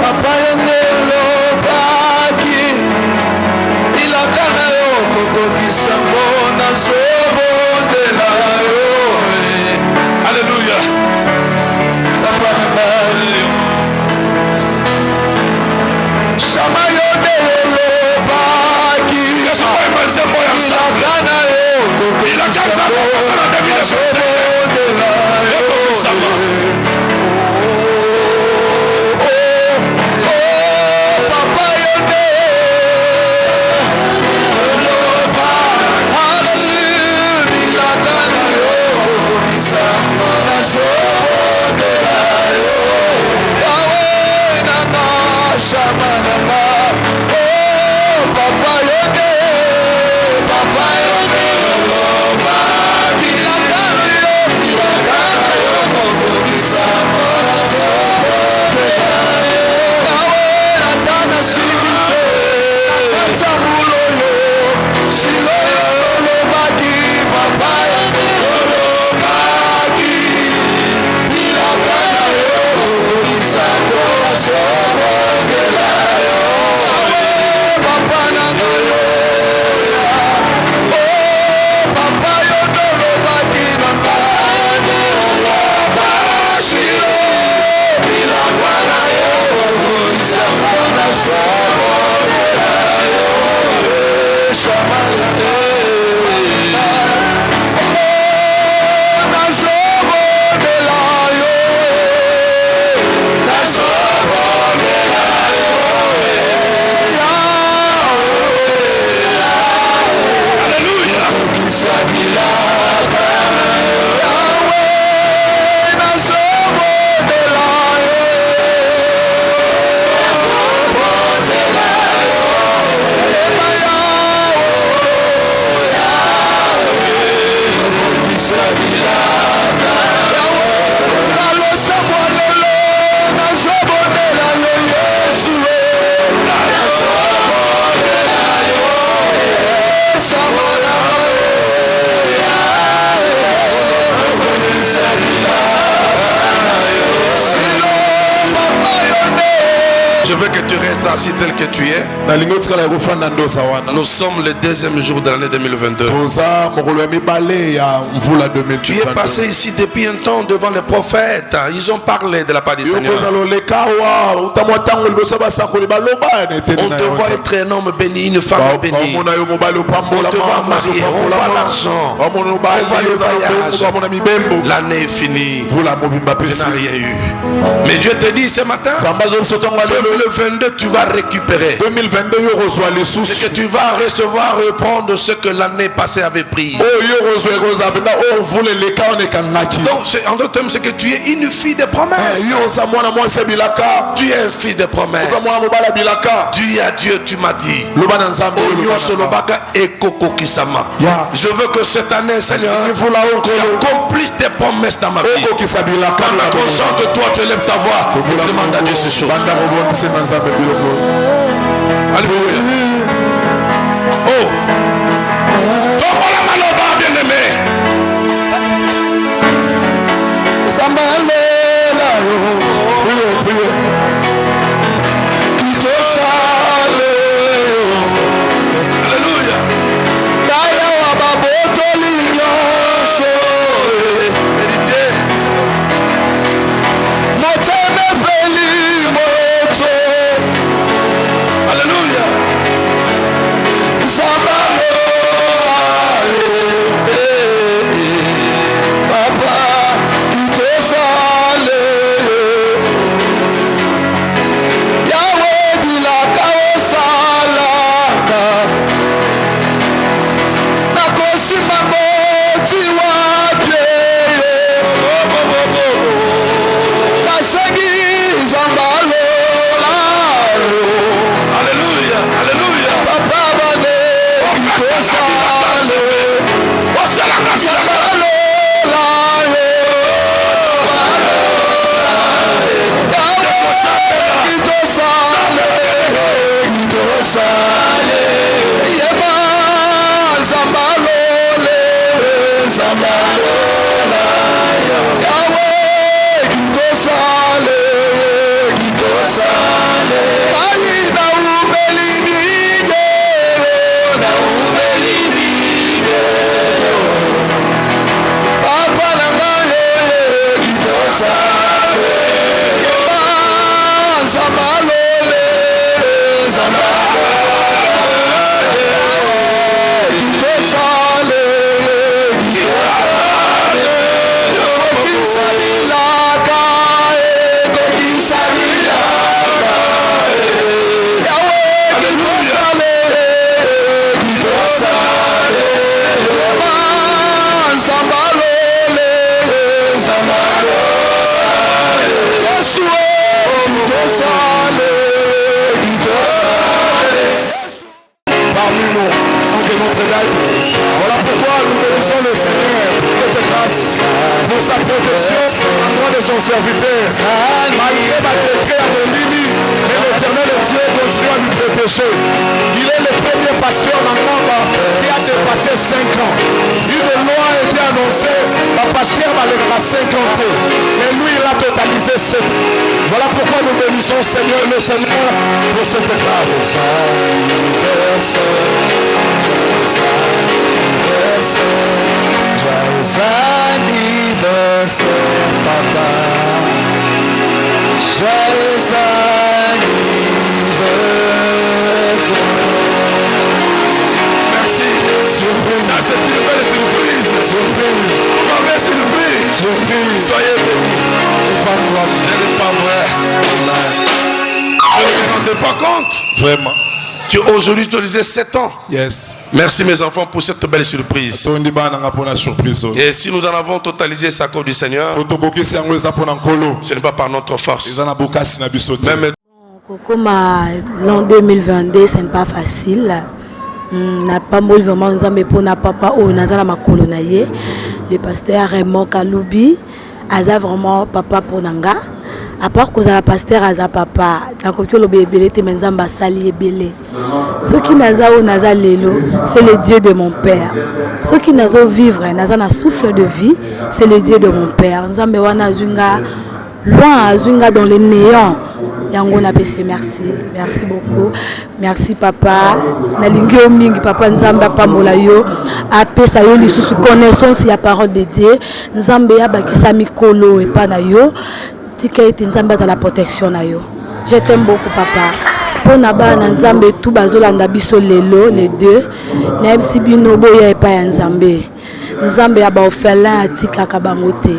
Papa yengelo baki ilakana yo kokokisa mona sobo de la yo. Alléluia. Papa na Shamayone Lobaki. Il a 15 ans. Je veux que tu restes assis tel que tu es. Nous sommes le deuxième jour de l'année 2022. Tu es passé ici depuis un temps devant les prophètes. Ils ont parlé de la part du Seigneur. On te voit être un homme béni, une femme bénie. On te voit marié, on voit l'argent, on voit le voyage. L'année est finie. Tu n'as rien eu. Mais Dieu te dit ce matin que le 22 tu vas récupérer. 2022 c'est que tu vas recevoir et reprendre ce que l'année passée avait pris. Donc en d'autres termes, c'est que tu es une fille de promesses. Tu es un fils de promesses. Dis à Dieu, tu m'as dit. Je veux que cette année, Seigneur, tu accomplisses tes promesses dans ma vie. Quand la conscience de toi, tu lèves ta voix et tu demandes à Dieu ces choses. Alléluia. Oh, tombe la maloba, bien-aimé. Alléluia. Alléluia. parmi nous, nom de notre Dame. Voilà pourquoi nous bénissons le Seigneur pour cette grâce, pour sa protection en droit de son serviteur. Malgré ma décret à mon limite, mais l'Éternel Dieu continue à lui protéger. Il est le premier pasteur en Namba qui a dépassé 5 ans. Une loi a été annoncée, le pasteur va le 50 ans. Mais lui, il a totalisé 7. Voilà pourquoi nous bénissons le Seigneur pour cette grâce. Joyeux anniversaire, papa. Joyeux anniversaire. Merci. Surprise. Ça, c'est une belle surprise. Surprise. Mauvaise surprise. Surprise. Soyez bénis. Ce n'est pas vrai. Je ne me rendais pas compte. Vraiment. Aujourd'hui, tu disais 7 ans. Yes. Merci mes enfants pour cette belle surprise. Et si nous en avons totalisé sa cause du Seigneur, ce n'est pas par notre force. Même Comme l'an 2022, ce n'est pas facile. N'a pas mal vraiment pour na papa ou na zala makolo na ye. Le pasteur Raymond Kaloubi, aza vraiment papa pour nanga. À part que le pasteur aza papa, tant que le bébé te menzamba sali ebele. Ce qui naza ou naza lelo, c'est le Dieu de mon père. Ce qui naza vivre, naza na souffle de vie, c'est le Dieu de mon père. Nzambe wana zunga loin azunga dans le néant. Yango na pesi merci. Merci beaucoup. Merci papa. Na lingio mingi papa nzamba pambola yo. Apesa yo lisusu connaissance ya parole de Dieu. Nzambe ya bakisa mikolo et pa na yo. La protection na yo. Je t'aime beaucoup papa. Pour naba na nzambe tout bazolanda biso lelo les deux. Na MC bino boya epa ya nzambe. Nzambe ya ba ofela atika kabangote.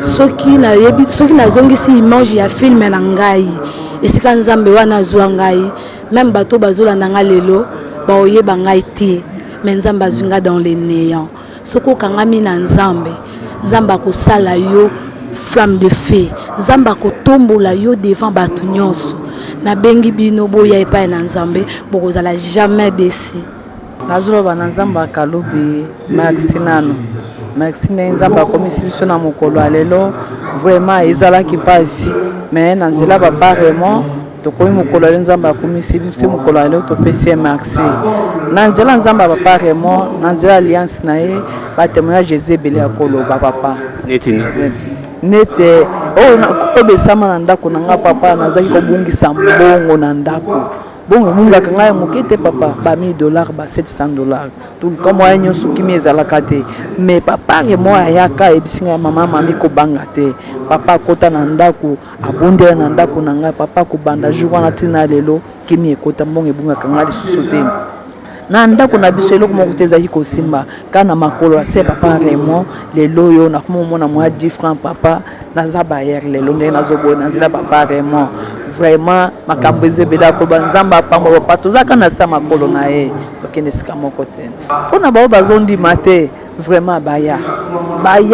Soki na yebi soki na zongisi image ya film na ngai. Esika nzambe wana zwa ngai. Même bato bazolanda nga lelo ba oyeba ngai te. Mais nzambe azunga dans les néants. Soko kangami na nzambe. Nzamba ko sala yo flamme de feu. Nzamba ko tombola yo devant bato nyonso. Na bengi bino boya epa na nzambe bokozala jamais déçu. Nazoloba na nzamba Kaloubi Maxinano. Maxine nzamba komisi biso na mokolo alelo vraiment ezalaki pasi. Mais na nzela papa Raymond tokomi mokolo alelo nzamba komisi biso mokolo alelo to pesi Maxi. Na nzela nzamba papa Raymond na nzela alliance na ye ba témoignage Jézébel ya koloba papa. Netini. Nete o besama na ndako nanga papa nazaki kobungisa mbongo na ndako. Bongo munga kanga mokete papa ba $1000 ba $700 tout comme moi nyoso kimi ezalaka te mais papa ke moi ayaka ebisinga mama mami ko banga te papa kota na ndako abondela na ndako nanga papa ko banda jour wana tina lelo kimi ekota mbongo ebunga kanga lisusu te na ndako na biso eloko moko te ezaki kosimba kana makolo ase papa Raymond lelo yo nakomona mwa 10 francs papa naza bayer lelo ndenge nazobona nzela papa Raymond vraiment makambo ezebela ko banzamba pambo papa tozaka na sa makolo na ye tokende sika moko te pona bao bazondima te vraiment baya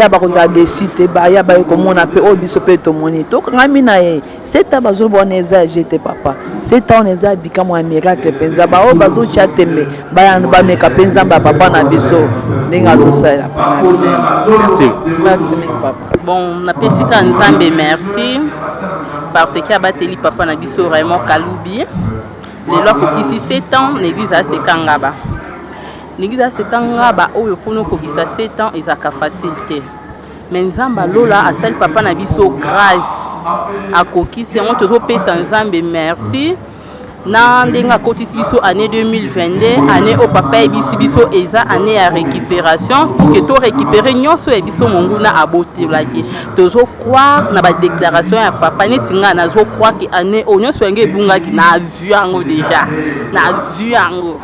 bakoza desite baya baye komona pe o biso pe tomoni tokangami na ye 7 ans bazobona eza jete papa 7 ans eza bika mwa miracle penza ba o bazocha tembe baya no bameka penza ba papa na biso ndinga zosala merci papa. Bon na pesika nzambe merci parce que abateli papa na biso Raymond Kaloubi lelo kokisi 7 ans l'église a sekangaba. L'église a sekangaba oyo pono kokisa 7 ans ezaka facilité. Mais nzamba lola asali papa na biso grâce akokisi on tozo pesa nzambe merci. Na ndenga kotisi biso année 2022 année au papa ebisi biso eza année à récupération pour que to récupérer nyonso e biso monguna abotelaki tozo croire na ba déclaration ya papa ni singa nazo croire que année o nyonso ngé bungaki na zuango déjà na zuango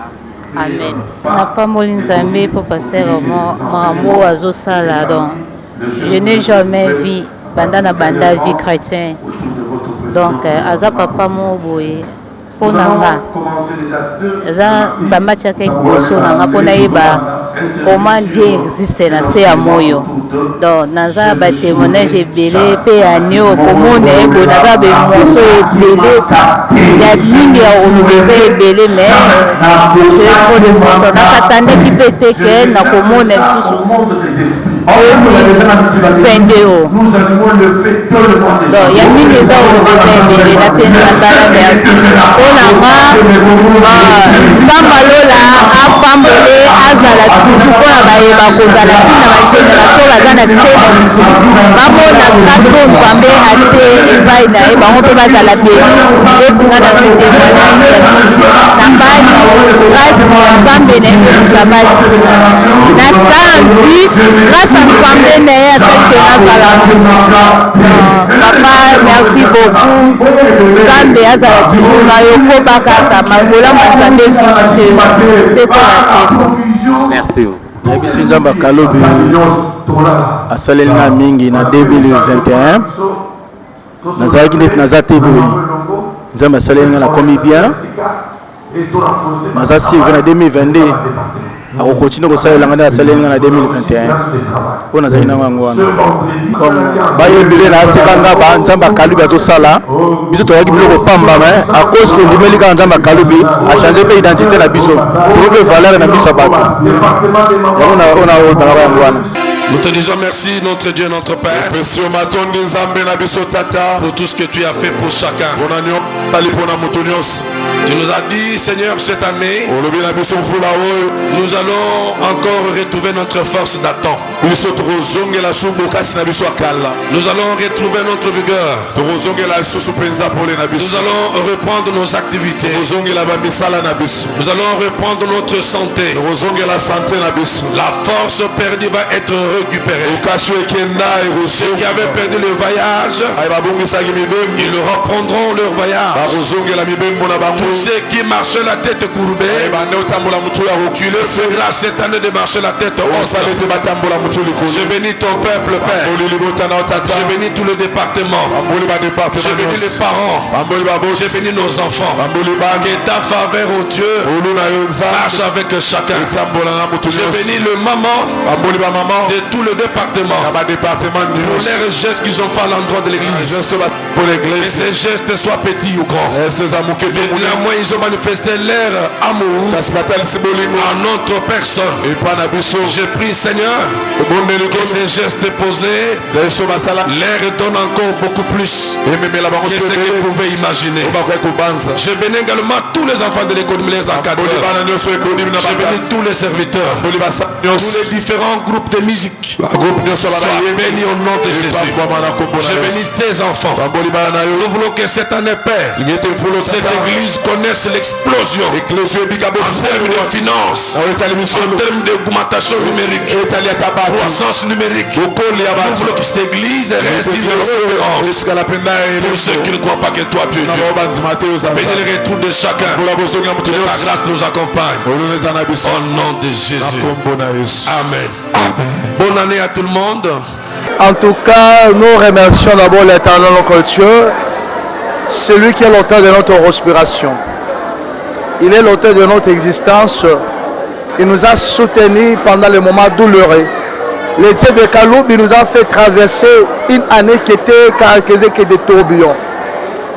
amen na pamboli nzambe pour pasteur Mambo azo sala donc je n'ai jamais vu banda vie chrétien donc aza papa mo boye mpo na nga eza nzambe atiaka liboso na nga mpo nayeba comment Dieu existe na se ya moyo. Donc naza batémoignage ebele mpe ya nio komona ebo naza bemoso ebele ya mingi ya olobi eza ebele mais je trop de moso nakatandaki mpe te ke nakomona lisusu 2022 donc ya mingi eza olobi eza ebele napena na bala merci mpona nga Zambalola apambole azala toujours mpona bayeba kozala ntina bagénération baza na se na biso bamona grâce o nzambe atie epai na ye bango mpe bazala beli etinga na témoignage na bani grâce nzambe na ye mpe mokabalisi na sala nzi grâce a nzambe na ye asali ke nazala papa merci beaucoup nzambe azala toujours na yo koba kaka makolama nzambe visite seko na seko. Merci. Nayebisi nzambe akalobi asaleli nga mingi na 2021 nazalaki neti naza te boye nzambe asaleli nga nakomi bien naza suivre na 2022 akokontinue kosalela nga nde asaleli nga na 2021 mpo nazalaki nango yango wana bayebele na aseka nga nzambe akalubi atosala biso toyaki biloko pamba me akosi tondimeli kaka nzambe akalubi achange mpe identité na biso tokope valeur na biso ya bato yango ona oyebaka yango wana. Nous te disons merci, notre Dieu, notre Père, pour tout ce que tu as fait pour chacun. Tu nous as dit, Seigneur, cette année, nous allons encore retrouver notre force d'attente. Nous allons retrouver notre vigueur. Nous allons reprendre nos activités. Nous allons reprendre notre santé. La force perdue va être récupérés. Ceux qui avaient perdu le voyage, ils reprendront leur voyage. Tous ceux qui marchaient la tête courbée, tu le feras cette année de marcher la tête haute. Je bénis ton peuple, Père. Je bénis tout le département. Je bénis les parents. Je bénis nos enfants. Que ta faveur, oh Dieu, marche avec chacun. Je bénis le maman de tout le département pour les gestes qu'ils ont fait à l'endroit de l'église. Que ces gestes soient petits ou grands. Néanmoins, ils ont manifesté leur amour à notre personne. Je prie, Seigneur, que ces gestes posés leur donnent encore beaucoup plus que ce qu'ils pouvaient imaginer. Je bénis également tous les enfants de l'école, les encadreurs. Je bénis tous les serviteurs, tous les différents groupes de musique. Sois béni au nom de Jésus. Je bénis tes enfants. Nous voulons que cette année, Père, cette église connaisse l'explosion en termes de finances, en termes d'augmentation numérique, croissance numérique. Nous voulons que cette église reste une référence pour ceux qui ne croient pas que toi tu es Dieu. Bénis le retour de chacun. Que ta grâce nous accompagne. Au nom de Jésus. Amen. Bonne année à tout le monde. En tout cas, nous remercions d'abord l'Éternel notre Dieu, celui qui est l'auteur de notre respiration. Il est l'auteur de notre existence. Il nous a soutenus pendant les moments douloureux. Le Dieu de Kaloubi nous a fait traverser une année qui était caractérisée que de tourbillons.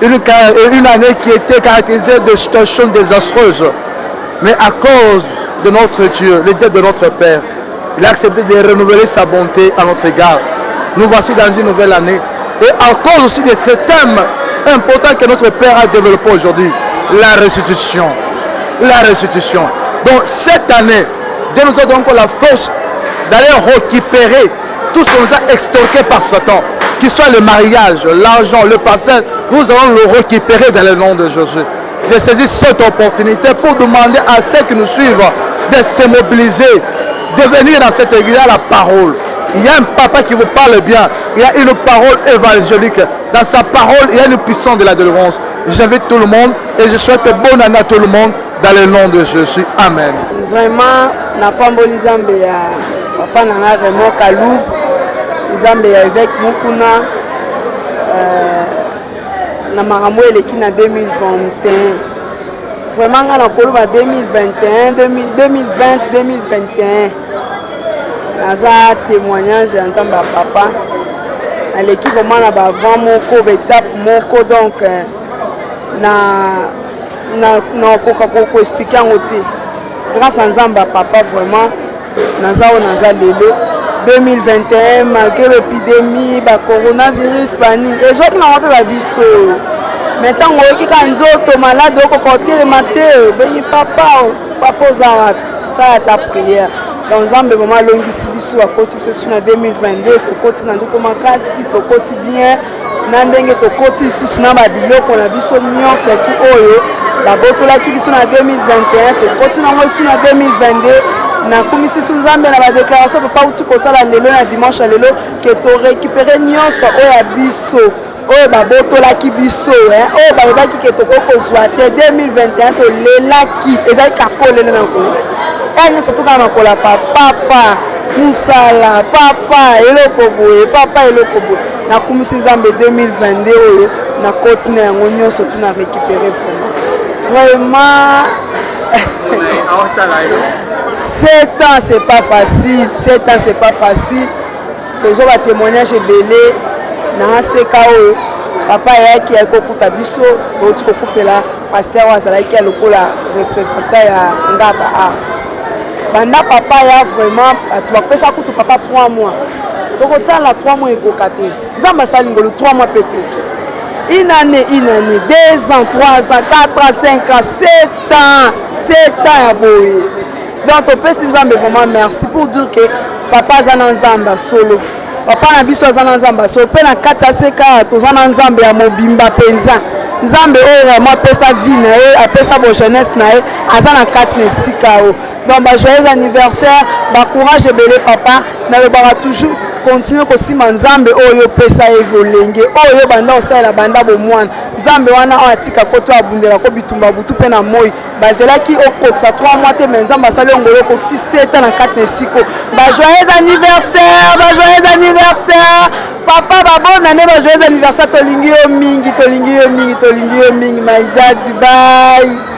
Une année qui était caractérisée de situations désastreuses. Mais à cause de notre Dieu, le Dieu de notre Père, il a accepté de renouveler sa bonté à notre égard. Nous voici dans une nouvelle année. Et à cause aussi de ce thème important que notre Père a développé aujourd'hui, la restitution. La restitution. Donc cette année, Dieu nous a donné encore la force d'aller récupérer tout ce qu'on nous a extorqué par Satan. Qu'il soit le mariage, l'argent, le passage, nous allons le récupérer dans le nom de Jésus. J'ai saisi cette opportunité pour demander à ceux qui nous suivent de se mobiliser, de venir dans cette église à la parole. Il y a un papa qui vous parle bien, il y a une parole évangélique. Dans sa parole, il y a une puissance de la délivrance. J'invite tout le monde et je souhaite bonne année à tout le monde dans le nom de Jésus. Amen. Vraiment, n'a pas bon Nzambe ya papa nanga vraiment Kalou, Nzambe ya avec Mukuna, na makambo eleki na 2021. vraiment nga na koloba 2021 2020 2021 naza témoignage ya nzambe ya papa aleki vraiment na bavant moko baétape moko donc nakoka koexplike yango te grâce à nzambe ya papa vraiment naza oyo naza lelo 2021 malgré l'épidémie bacoronavirus banini ezwaki nango mpe babiso mais ntango oyoki ka nzoto malade okoka otelema te obengi papa oza wapi sala ta prière donc nzambe vraiment alongisi biso akoti biso su na 2022 tokoti na nzoto makasi tokoti bien na ndenge tokoti lisusu na babiloko na biso nyonso eki oyo babotolaki biso na 2021 tokoti nango lisusu na 2022 nakumi susu nzambe na badéclaration papa uti kosala lelo na dimanche ya lelo ke torécupere nyonso oyo ya biso oyo babotolaki biso oyo balobaki ke tokokozwa te 2021 tolelaki ezali kakolele na nkolo nyonso tokana makola papa musala papa eloko boye papa eloko boye nakumisi nzambe 2022 oyo nakoti na yango nyonso tuna récupere vraiment 7 ans c'est pas facile 7 ans c'est pas facile toujours ba témoignage ebele na seka oyo papa yaki akokuta biso toti kokufela pasteur azalaki alokola représentant ya ngaba a banda papa ya vraiment bato bapesa kutu papa 3 mois tokotala 3 mois ekoka te nzambe asali ngolo 3 mois mpe ekoki une année 2 ans 3 ans 4 ans 5 ans 7 ans ya boye donc topesi nzambe vraiment merci pour dire que papa aza na nzambe solo papa na biso aza na nzambe solo mpe na kati ya seka toza na nzambe ya mobimba mpenza nzambe oyo vraiment apesa vie na ye apesa bo jeunesse na ye aza na kati na esika oyo donc bajoyeux anniversaire bacourage ebele papa nalobaka toujours continue kosima nzambe oyo opesa ye bolenge oyo banda osalela banda bomwana nzambe wana oyo atika koto abundela ko bitumba butu mpe na moi bazelaki okokisa 3 mois te me nzambe asali ongolo okokisi 7 na kati na esiko bajoyeux anniversaire papa babonane bajoyeux anniversaire tolingi yo mingi my dad bye